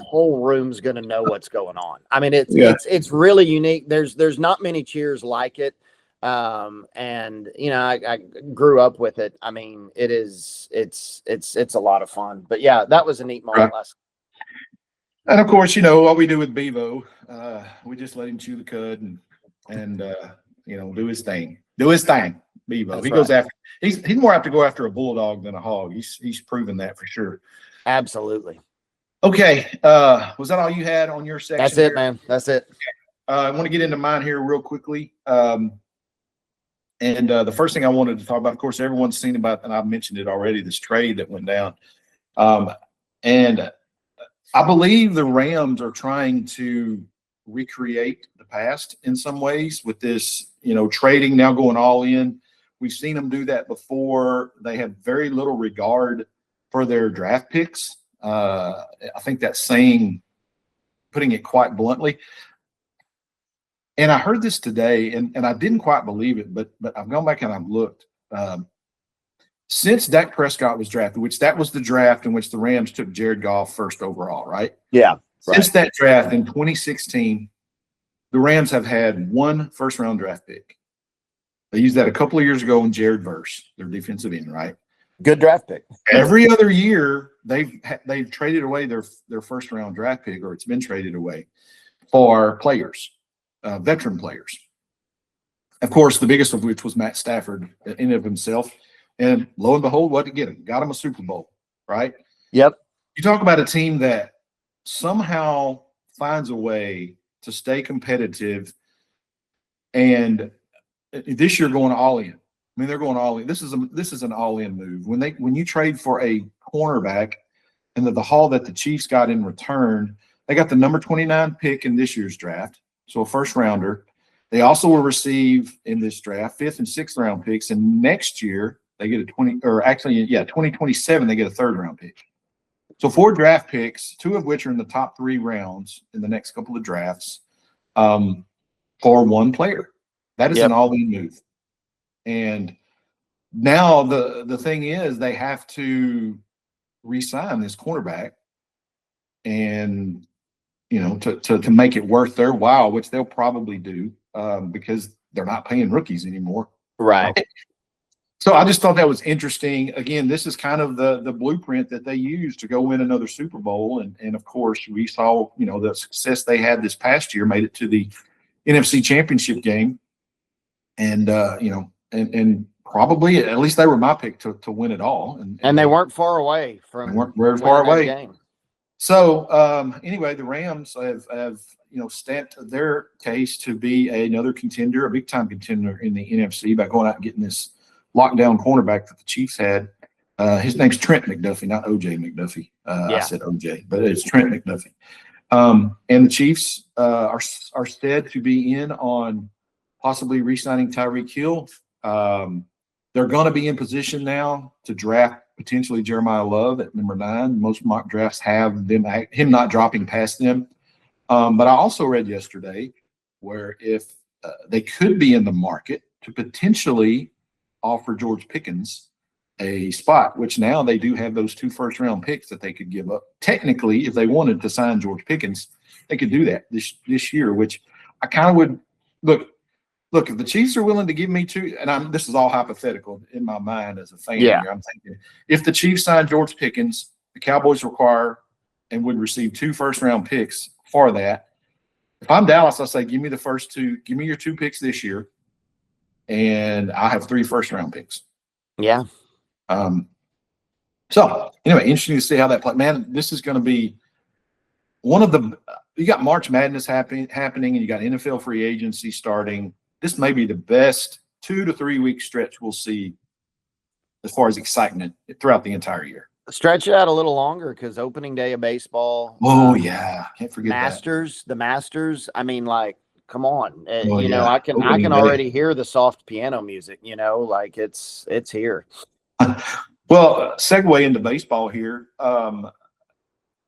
whole room's going to know what's going on. I mean, it's really unique. There's not many cheers like it. And you know, I grew up with it. I mean, it's a lot of fun. But yeah, that was a neat moment last. And of course, you know what we do with Bevo. We just let him chew the cud and you know, do his thing. Bevo. That's he goes after. He's more apt to go after a bulldog than a hog. He's proven that for sure. Absolutely. Okay. Was that all you had on your section? That's it, man. That's it. I want to get into mine here real quickly. And the first thing I wanted to talk about, of course, everyone's seen about, and I've mentioned it already, this trade that went down. And I believe the Rams are trying to recreate the past in some ways with this, you know, trading now going all in. We've seen them do that before. They have very little regard for their draft picks. I think that's putting it quite bluntly. And I heard this today, and I didn't quite believe it, but I've gone back and I've looked. Since Dak Prescott was drafted, which that was the draft in which the Rams took Jared Goff first overall, right? Yeah. Since that draft in 2016, the Rams have had one first-round draft pick. They used that a couple of years ago in Jared Verse, their defensive end, right? Good draft pick. Every other year, they've traded away their first-round draft pick, or it's been traded away for players, veteran players. Of course, the biggest of which was Matt Stafford in and of himself. And lo and behold, what did get him? Got him a Super Bowl, right? Yep. You talk about a team that somehow finds a way to stay competitive, and this year going all in. I mean, they're going all in. This is an all in move. When you trade for a cornerback, and the haul that the Chiefs got in return, they got the number 29 pick in this year's draft, so a first rounder. They also will receive in this draft 5th and 6th round picks, and next year they get 2027 they get a 3rd round pick. So 4 draft picks, 2 of which are in the top 3 rounds in the next couple of drafts, for one player. That is an all-in move. And now the thing is they have to re-sign this cornerback, and you know, to make it worth their while, which they'll probably do, because they're not paying rookies anymore. Right. So I just thought that was interesting. Again, this is kind of the blueprint that they use to go win another Super Bowl. And of course, we saw, you know, the success they had this past year, made it to the NFC Championship game. And, you know, and probably, at least they were my pick to win it all. And they weren't far away from they weren't very far away. Game. So anyway, the Rams have you know, stamped their case to be another contender, a big-time contender in the NFC by going out and getting this lockdown cornerback that the Chiefs had. His name's Trent McDuffie, not O.J. McDuffie. I said O.J., but it's Trent McDuffie. And the Chiefs are said to be in on possibly re-signing Tyreek Hill. They're going to be in position now to draft potentially Jeremiah Love at number 9. Most mock drafts have him not dropping past them. But I also read yesterday where if they could be in the market to potentially offer George Pickens a spot, which now they do have those 2 first-round picks that they could give up. Technically, if they wanted to sign George Pickens, they could do that this year, which I kind of would look. If the Chiefs are willing to give me 2, and this is all hypothetical in my mind as a fan here, I'm thinking if the Chiefs sign George Pickens, the Cowboys require and would receive 2 first-round picks for that. If I'm Dallas, I say, give me the first 2, give me your 2 picks this year, and I have 3 first-round picks. Yeah. And So anyway, interesting to see how that play. Man, this is going to be one of the. You got March Madness happening, and you got NFL free agency starting. This may be the best 2 to 3 week stretch we'll see as far as excitement throughout the entire year. Stretch it out a little longer because opening day of baseball. Oh yeah, can't forget Masters, the Masters. I mean, like, come on, Oh, yeah. I can Opening day. already hear the soft piano music. Like it's here. Well, segue into baseball here, and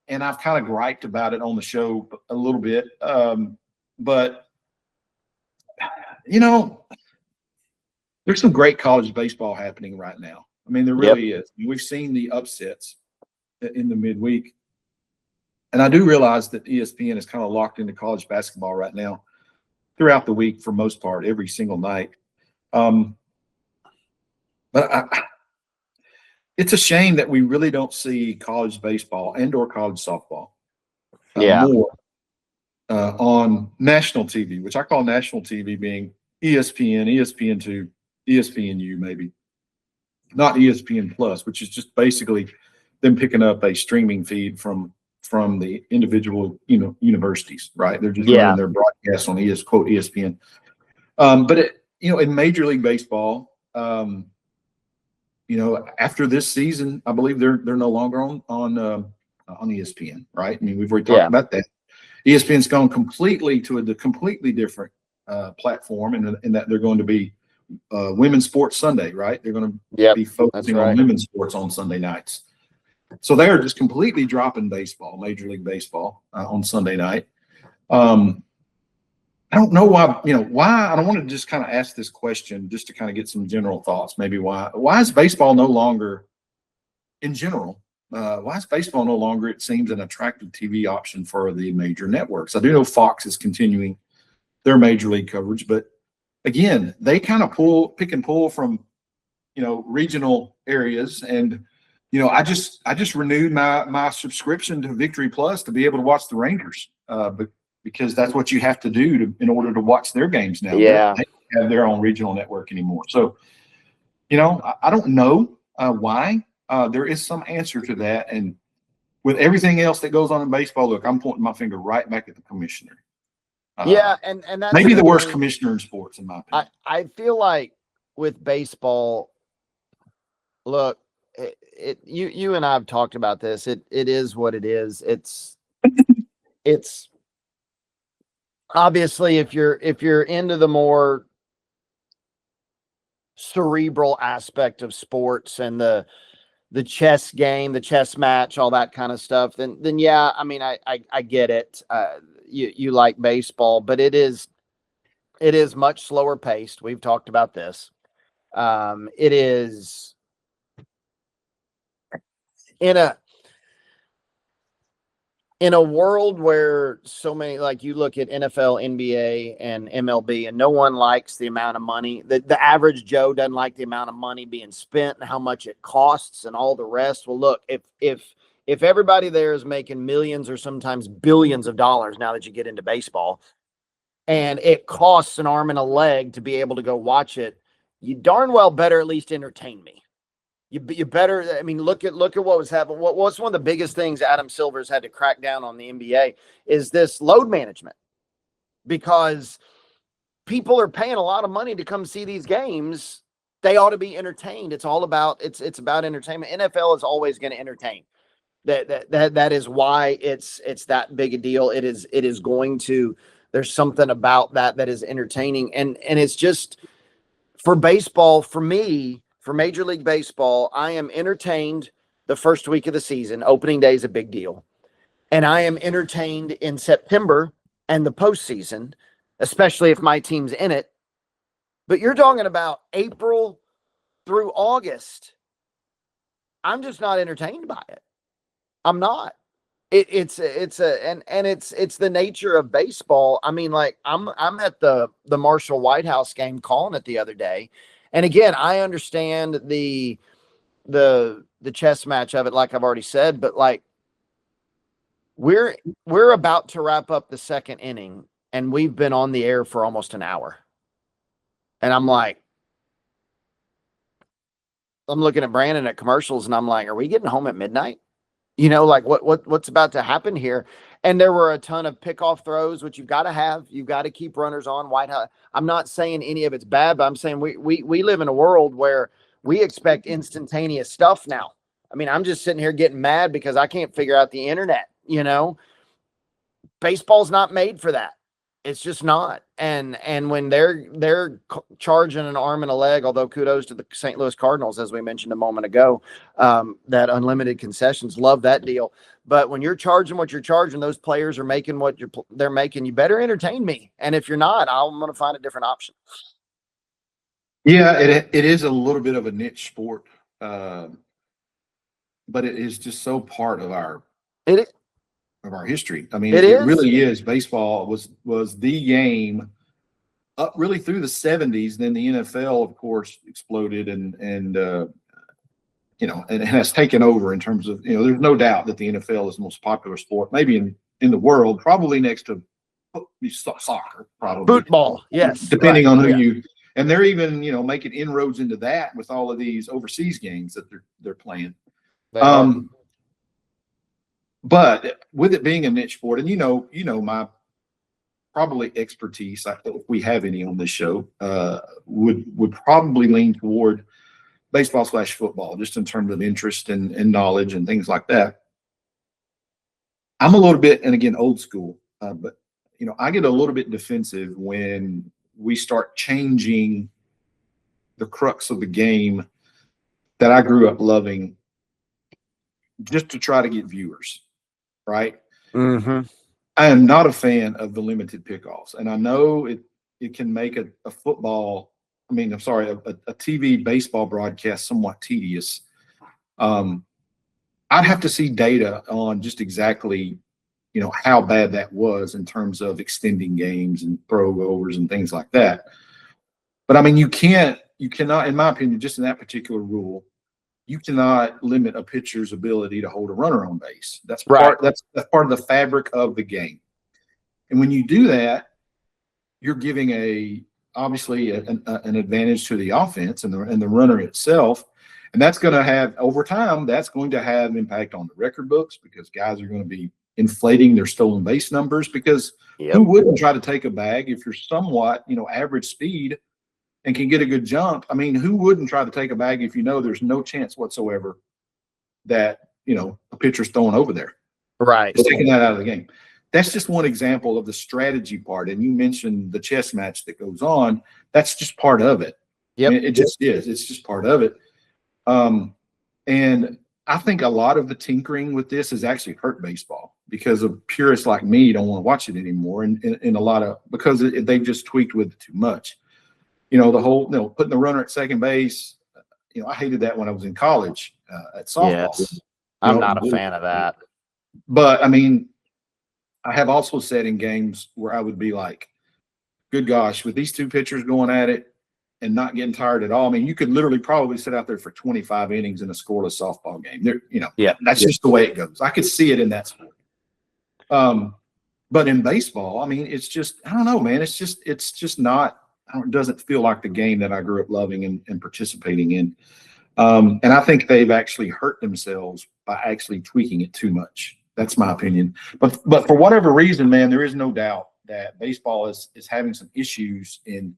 I've kind of griped about it on the show a little bit, but there's some great college baseball happening right now. I mean, there really is. We've seen the upsets in the midweek, and I do realize that ESPN is kind of locked into college basketball right now throughout the week for most part, every single night. But it's a shame that we really don't see college baseball and/or college softball more on national TV, which I call national TV being ESPN, ESPN2, ESPNU, maybe not ESPN Plus, which is just basically them picking up a streaming feed from the individual universities, right? They're just running their broadcasts on quote ESPN. But in Major League Baseball. After this season, I believe they're no longer on ESPN, right? I mean, we've already talked about that. ESPN's gone completely to a completely different platform, in that they're going to be Women's Sports Sunday, right? They're going to be focusing on women's sports on Sunday nights. So they are just completely dropping baseball, Major League Baseball, on Sunday night. I don't know why, why. I don't want to just kind of ask this question just to kind of get some general thoughts. Maybe why is baseball no longer, in general, why is baseball no longer, it seems, an attractive TV option for the major networks? I do know Fox is continuing their major league coverage, but again, they kind of pick and pull from, regional areas. And, I just renewed my subscription to Victory Plus to be able to watch the Rangers, because that's what you have to do in order to watch their games now. Yeah. They don't have their own regional network anymore. So, I don't know why. There is some answer to that. And with everything else that goes on in baseball, look, I'm pointing my finger right back at the commissioner. And that's maybe the worst commissioner in sports, in my opinion. I feel like with baseball, look, you and I have talked about this. It is what it is. It's obviously, if you're into the more cerebral aspect of sports and the chess game, the chess match, all that kind of stuff, then yeah, I mean, I get it. You like baseball, but it is much slower paced. We've talked about this. It is in a world where so many, like you look at NFL, NBA, and MLB, and no one likes the amount of money. The average Joe doesn't like the amount of money being spent and how much it costs and all the rest. Well, look, if everybody there is making millions or sometimes billions of dollars now that you get into baseball, and it costs an arm and a leg to be able to go watch it, you darn well better at least entertain me. You better, I mean, look at what was happening. What's one of the biggest things Adam Silver's had to crack down on the NBA is this load management, because people are paying a lot of money to come see these games. They ought to be entertained. It's all about, it's about entertainment. NFL is always going to entertain. That is why it's that big a deal. It is going to, there's something about that is entertaining. And it's just, for baseball, for me, for Major League Baseball, I am entertained the first week of the season. Opening day is a big deal. And I am entertained in September and the postseason, especially if my team's in it. But you're talking about April through August. I'm just not entertained by it. I'm not. It's the nature of baseball. I mean, like I'm at the Marshall White House game calling it the other day. And again, I understand the chess match of it, like I've already said, but like we're about to wrap up the second inning and we've been on the air for almost an hour. And I'm like, I'm looking at Brandon at commercials and I'm like, are we getting home at midnight? You know, like what's about to happen here? And there were a ton of pickoff throws, which you've got to have. You've got to keep runners on. I'm not saying any of it's bad, but I'm saying we live in a world where we expect instantaneous stuff now. I mean, I'm just sitting here getting mad because I can't figure out the internet. You know, baseball's not made for that. It's just not. And when they're charging an arm and a leg, although kudos to the St. Louis Cardinals, as we mentioned a moment ago, that unlimited concessions, love that deal. But when you're charging what you're charging, those players are making what they're making. You better entertain me. And if you're not, I'm going to find a different option. Yeah, it is a little bit of a niche sport, but it is just so part of our history. I mean, it really is. Baseball was the game up really through the 70s. Then the NFL, of course, exploded and has taken over in terms of, there's no doubt that the NFL is the most popular sport, maybe in the world, probably next to soccer, probably football. Yes. Depending on who and they're even, making inroads into that with all of these overseas games that they're playing. But with it being a niche sport, and my probably expertise, if we have any on this show, would probably lean toward baseball/football, just in terms of interest and knowledge and things like that. I'm a little bit, and again, old school, but I get a little bit defensive when we start changing the crux of the game that I grew up loving just to try to get viewers. Right. Mm-hmm. I am not a fan of the limited pickoffs, and I know it can make a TV baseball broadcast somewhat tedious. I'd have to see data on just exactly, how bad that was in terms of extending games and throwovers and things like that. But I mean, you cannot, in my opinion, just in that particular rule, you cannot limit a pitcher's ability to hold a runner on base. That's part. That's part of the fabric of the game. And when you do that, you're giving obviously an advantage to the offense and the runner itself. And that's going to have, over time, that's going to have an impact on the record books, because guys are going to be inflating their stolen base numbers, because who wouldn't try to take a bag if you're somewhat, average speed and can get a good jump? I mean, who wouldn't try to take a bag if there's no chance whatsoever that, a pitcher's throwing over there? Right. It's taking that out of the game. That's just one example of the strategy part. And you mentioned the chess match that goes on. That's just part of it. Yep. I mean, it just is. It's just part of it. And I think a lot of the tinkering with this has actually hurt baseball, because of purists like me don't want to watch it anymore. And a lot of, because they've just tweaked with it too much. The whole, putting the runner at second base. I hated that when I was in college at softball. Yes. I'm not a fan of that. But I mean, I have also said in games where I would be like, good gosh, with these two pitchers going at it and not getting tired at all. I mean, you could literally probably sit out there for 25 innings in a scoreless softball game. That's just the way it goes. I could see it in that sport. But in baseball, I mean, it's just, I don't know, man. It's just not, it doesn't feel like the game that I grew up loving and participating in. And I think they've actually hurt themselves by actually tweaking it too much. That's my opinion. But for whatever reason, man, there is no doubt that baseball is having some issues in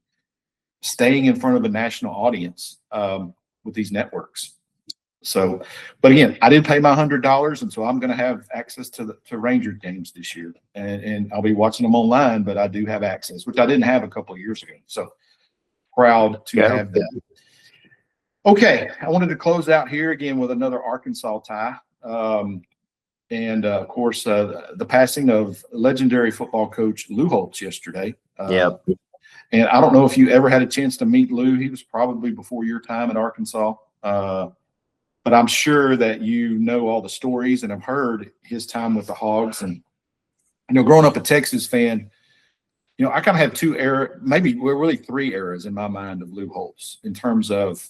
staying in front of a national audience with these networks. So, but again, I did pay my $100, and so I'm going to have access to Rangers games this year, and I'll be watching them online. But I do have access, which I didn't have a couple of years ago. So proud to have that. Okay, I wanted to close out here again with another Arkansas tie, and of course the passing of legendary football coach Lou Holtz yesterday. And I don't know if you ever had a chance to meet Lou. He was probably before your time at Arkansas. But I'm sure that all the stories and have heard his time with the Hogs. And, growing up a Texas fan, I kind of have two eras, maybe really three eras in my mind of Lou Holtz in terms of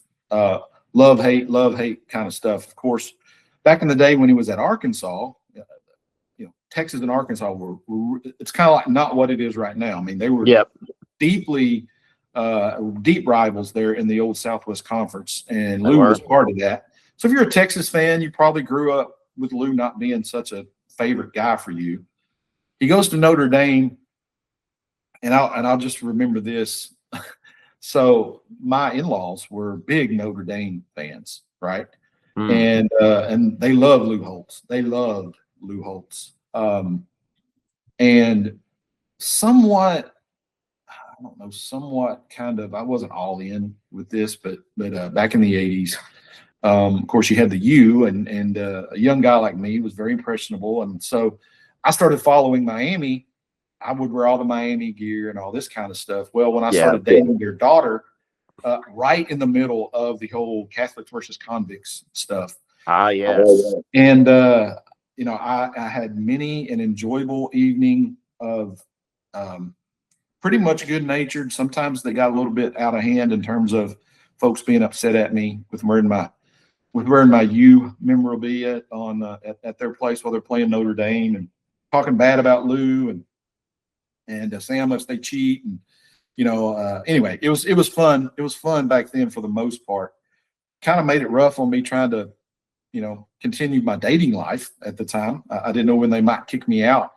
love, hate kind of stuff. Of course, back in the day when he was at Arkansas, Texas and Arkansas were it's kind of like not what it is right now. I mean, they were deeply deep rivals there in the old Southwest Conference, and They Lou were. was part of that. So if you're a Texas fan, you probably grew up with Lou not being such a favorite guy for you. He goes to Notre Dame, and I'll just remember this. So my in-laws were big Notre Dame fans, right? And they love Lou Holtz. They loved Lou Holtz. And somewhat, I don't know, somewhat kind of, I wasn't all in with this, but back in the 80s, of course, you had the U, and a young guy like me was very impressionable. And so I started following Miami. I would wear all the Miami gear and all this kind of stuff. Well, when I started dating their daughter, right in the middle of the whole Catholics versus convicts stuff. Yes. And, I had many an enjoyable evening of pretty much good-natured. Sometimes they got a little bit out of hand in terms of folks being upset at me with wearing my U memorabilia on at their place while they're playing Notre Dame, and talking bad about Lou and saying how much they cheat. And anyway, it was fun. It was fun back then for the most part. Kind of made it rough on me trying to continue my dating life at the time. I didn't know when they might kick me out.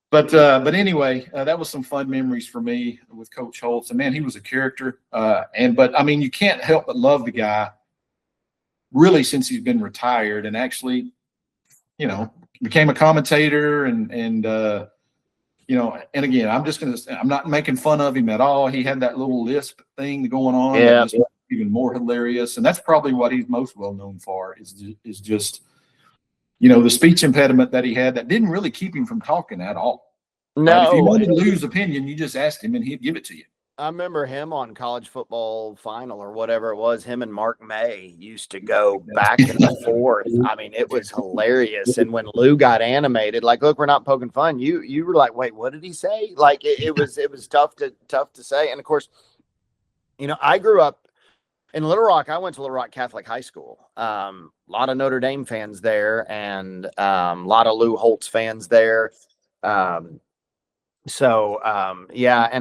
But anyway, that was some fun memories for me with Coach Holtz. And man, he was a character. But I mean, you can't help but love the guy really since he's been retired, and actually, became a commentator and again, I'm not making fun of him at all. He had that little lisp thing going on that just was even more hilarious. And that's probably what he's most well known for is just, the speech impediment that he had that didn't really keep him from talking at all. No. Right? If you wanted to lose opinion, you just asked him and he'd give it to you. I remember him on College Football Final or whatever it was. Him and Mark May used to go back and forth. I mean, it was hilarious. And when Lou got animated, like, look, we're not poking fun. You were like, wait, what did he say? Like, it was tough to say. And of course, I grew up in Little Rock. I went to Little Rock Catholic High School. A lot of Notre Dame fans there, and a lot of Lou Holtz fans there. And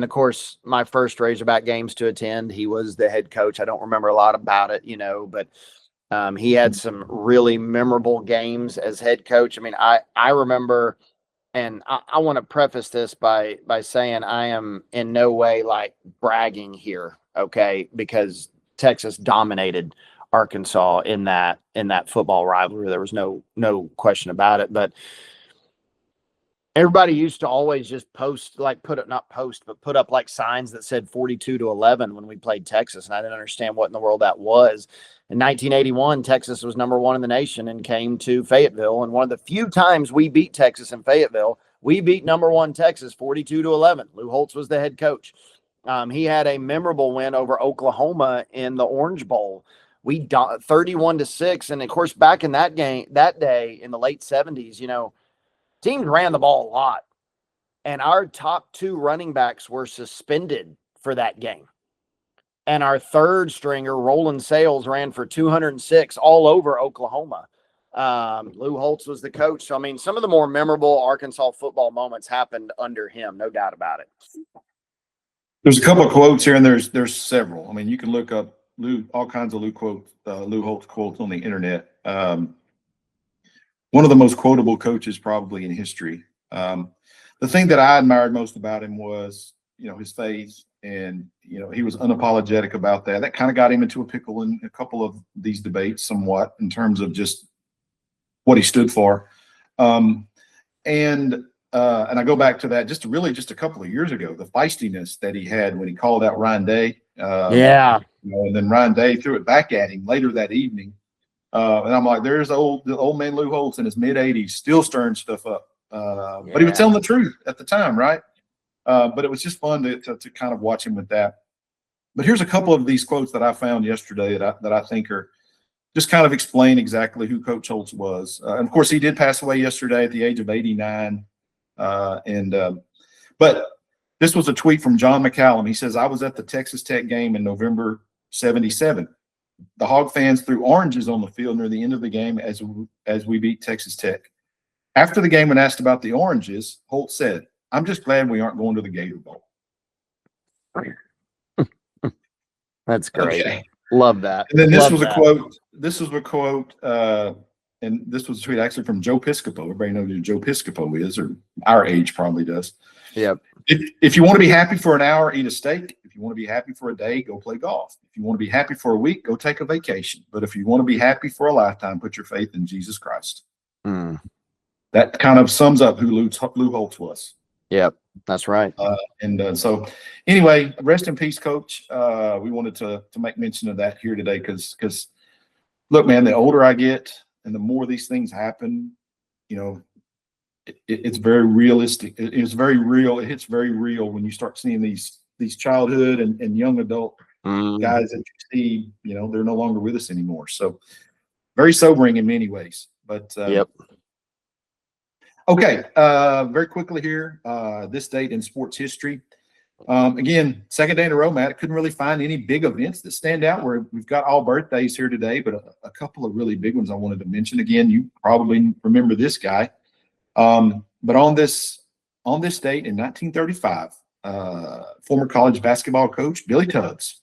of course, my first Razorback games to attend, he was the head coach. I don't remember a lot about it, but he had some really memorable games as head coach. I mean, I remember, and I want to preface this by saying I am in no way like bragging here, okay, because Texas dominated Arkansas in that football rivalry. There was no question about it, but everybody used to always just put up like signs that said 42-11 when we played Texas. And I didn't understand what in the world that was. In 1981, Texas was #1 in the nation and came to Fayetteville. And one of the few times we beat Texas in Fayetteville, we beat #1 Texas 42-11. Lou Holtz was the head coach. He had a memorable win over Oklahoma in the Orange Bowl. We 31-6. And of course, back in that day in the late 70s, teams ran the ball a lot, and our top 2 running backs were suspended for that game. And our third stringer, Roland Sales, ran for 206 all over Oklahoma. Lou Holtz was the coach. So, I mean, some of the more memorable Arkansas football moments happened under him, no doubt about it. There's a couple of quotes here, and there's several. I mean, you can look up all kinds of Lou Holtz quotes on the internet. One of the most quotable coaches probably in history. The thing that I admired most about him was, his faith, and, he was unapologetic about that. That kind of got him into a pickle in a couple of these debates somewhat in terms of just what he stood for. And I go back to that just a couple of years ago, the feistiness that he had when he called out Ryan Day. And then Ryan Day threw it back at him later that evening. And I'm like, there's the old man Lou Holtz in his mid-80s still stirring stuff up. But he was telling the truth at the time, right? But it was just fun to kind of watch him with that. But here's a couple of these quotes that I found yesterday that I think are just kind of explain exactly who Coach Holtz was. And of course, he did pass away yesterday at the age of 89. But this was a tweet from John McCallum. He says, "I was at the Texas Tech game in November '77. The Hog fans threw oranges on the field near the end of the game as we beat Texas Tech. After the game, when asked about the oranges, Holtz said, 'I'm just glad we aren't going to the Gator Bowl.'" That's great. Okay. Love that. And then this Love was that. a quote. This was a quote, and this was a tweet actually from Joe Piscopo. Everybody knows who Joe Piscopo is, or our age probably does. Yep. If you want to be happy for an hour, eat a steak. If you want to be happy for a day, go play golf. If you want to be happy for a week, go take a vacation. But if you want to be happy for a lifetime, put your faith in Jesus Christ. Mm. That kind of sums up who Lou Holtz was. Yep, that's right. So anyway, rest in peace, Coach. We wanted to make mention of that here today because look, man, the older I get and the more these things happen, you know, it's very realistic. It's very real. It hits very real when you start seeing these childhood and young adult guys that you see, you know, they're no longer with us anymore. So very sobering in many ways. But yep. Okay, very quickly here, this date in sports history. Again, second day in a row, Matt, I couldn't really find any big events that stand out. We've got all birthdays here today, but a couple of really big ones I wanted to mention. Again, you probably remember this guy. But on this date in 1935, former college basketball coach Billy Tubbs,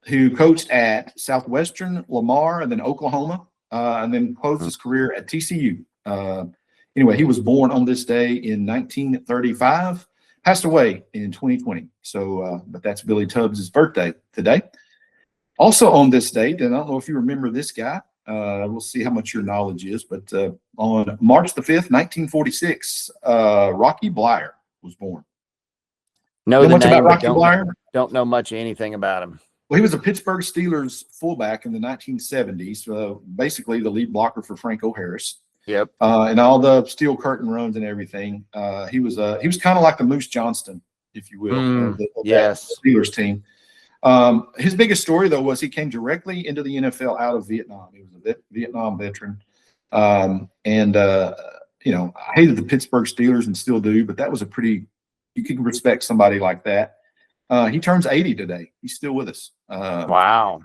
who coached at Southwestern, Lamar, and then Oklahoma, and then closed his career at TCU. Anyway, he was born on this day in 1935, passed away in 2020. So, but that's Billy Tubbs' birthday today. Also on this date, and I don't know if you remember this guy, we'll see how much your knowledge is, but on March the 5th, 1946, Rocky Bleier was born. Know the name, Rocky Bleier? Don't know much anything about him. Well, he was a Pittsburgh Steelers fullback in the 1970s, basically the lead blocker for Franco Harris. Yep. And all the steel curtain runs and everything. He was kind of like the Moose Johnston, if you will, of yes, the Steelers team. His biggest story, though, was he came directly into the NFL out of Vietnam. He was a Vietnam veteran. You know, I hated the Pittsburgh Steelers and still do, but that was you can respect somebody like that. He turns 80 today. He's still with us. Wow.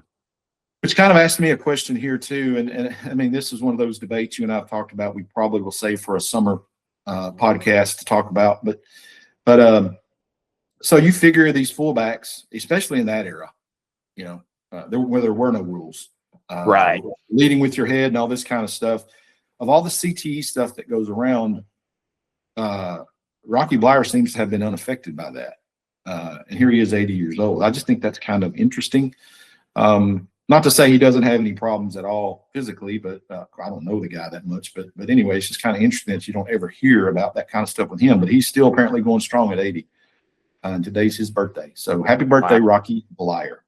Which kind of asked me a question here too. And I mean, this is one of those debates you and I've talked about. We probably will save for a summer podcast to talk about. But so you figure these fullbacks, especially in that era, you know, where there were no rules, right? Leading with your head and all this kind of stuff. Of all the CTE stuff that goes around, Rocky Bleier seems to have been unaffected by that. And here he is 80 years old. I just think that's kind of interesting. Not to say he doesn't have any problems at all physically, but I don't know the guy that much. But anyway, it's just kind of interesting that you don't ever hear about that kind of stuff with him. But he's still apparently going strong at 80. And today's his birthday. So happy birthday, wow. Rocky Bleier.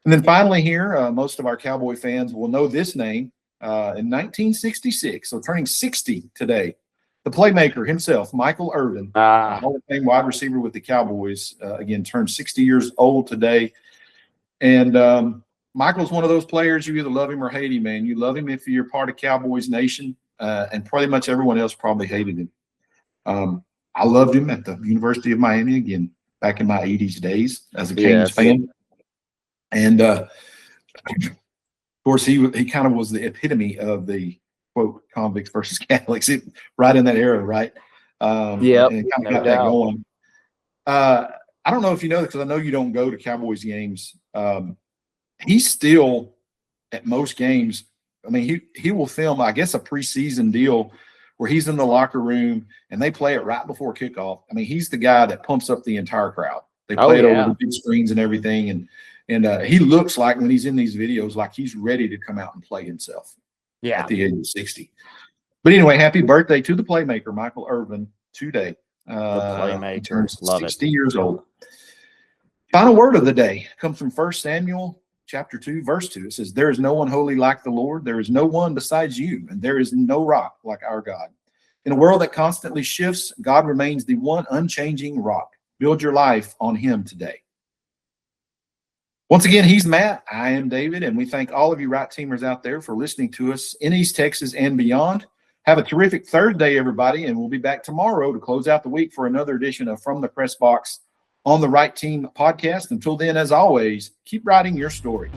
And then finally here, most of our Cowboy fans will know this name. In 1966, so turning 60 today, the playmaker himself, Michael Irvin, Hall of Fame wide receiver with the Cowboys, again, turned 60 years old today. And Michael's one of those players, you either love him or hate him, man. You love him if you're part of Cowboys Nation, and pretty much everyone else probably hated him. I loved him at the University of Miami, again, back in my 80s days as a Canes fan. And, of course, he kind of was the epitome of the, quote, convicts versus Catholics, right in that era, right? Yeah, and kind of got that going. I don't know if you know, because I know you don't go to Cowboys games. He's still at most games. I mean, he will film, I guess, a preseason deal where he's in the locker room and they play it right before kickoff. I mean, he's the guy that pumps up the entire crowd. They play it over the big screens and everything. And he looks like, when he's in these videos, like he's ready to come out and play himself at the age of 60. But anyway, happy birthday to the playmaker, Michael Irvin, today. The playmaker. He turns Love 60 years old. Final word of the day comes from 1 Samuel chapter 2, verse 2. It says, "There is no one holy like the Lord. There is no one besides you, and there is no rock like our God." In a world that constantly shifts, God remains the one unchanging rock. Build your life on him today. Once again, he's Matt. I am David, and we thank all of you Right Teamers out there for listening to us in East Texas and beyond. Have a terrific Thursday, everybody, and we'll be back tomorrow to close out the week for another edition of From the Press Box on the Right Team podcast. Until then, as always, keep writing your story.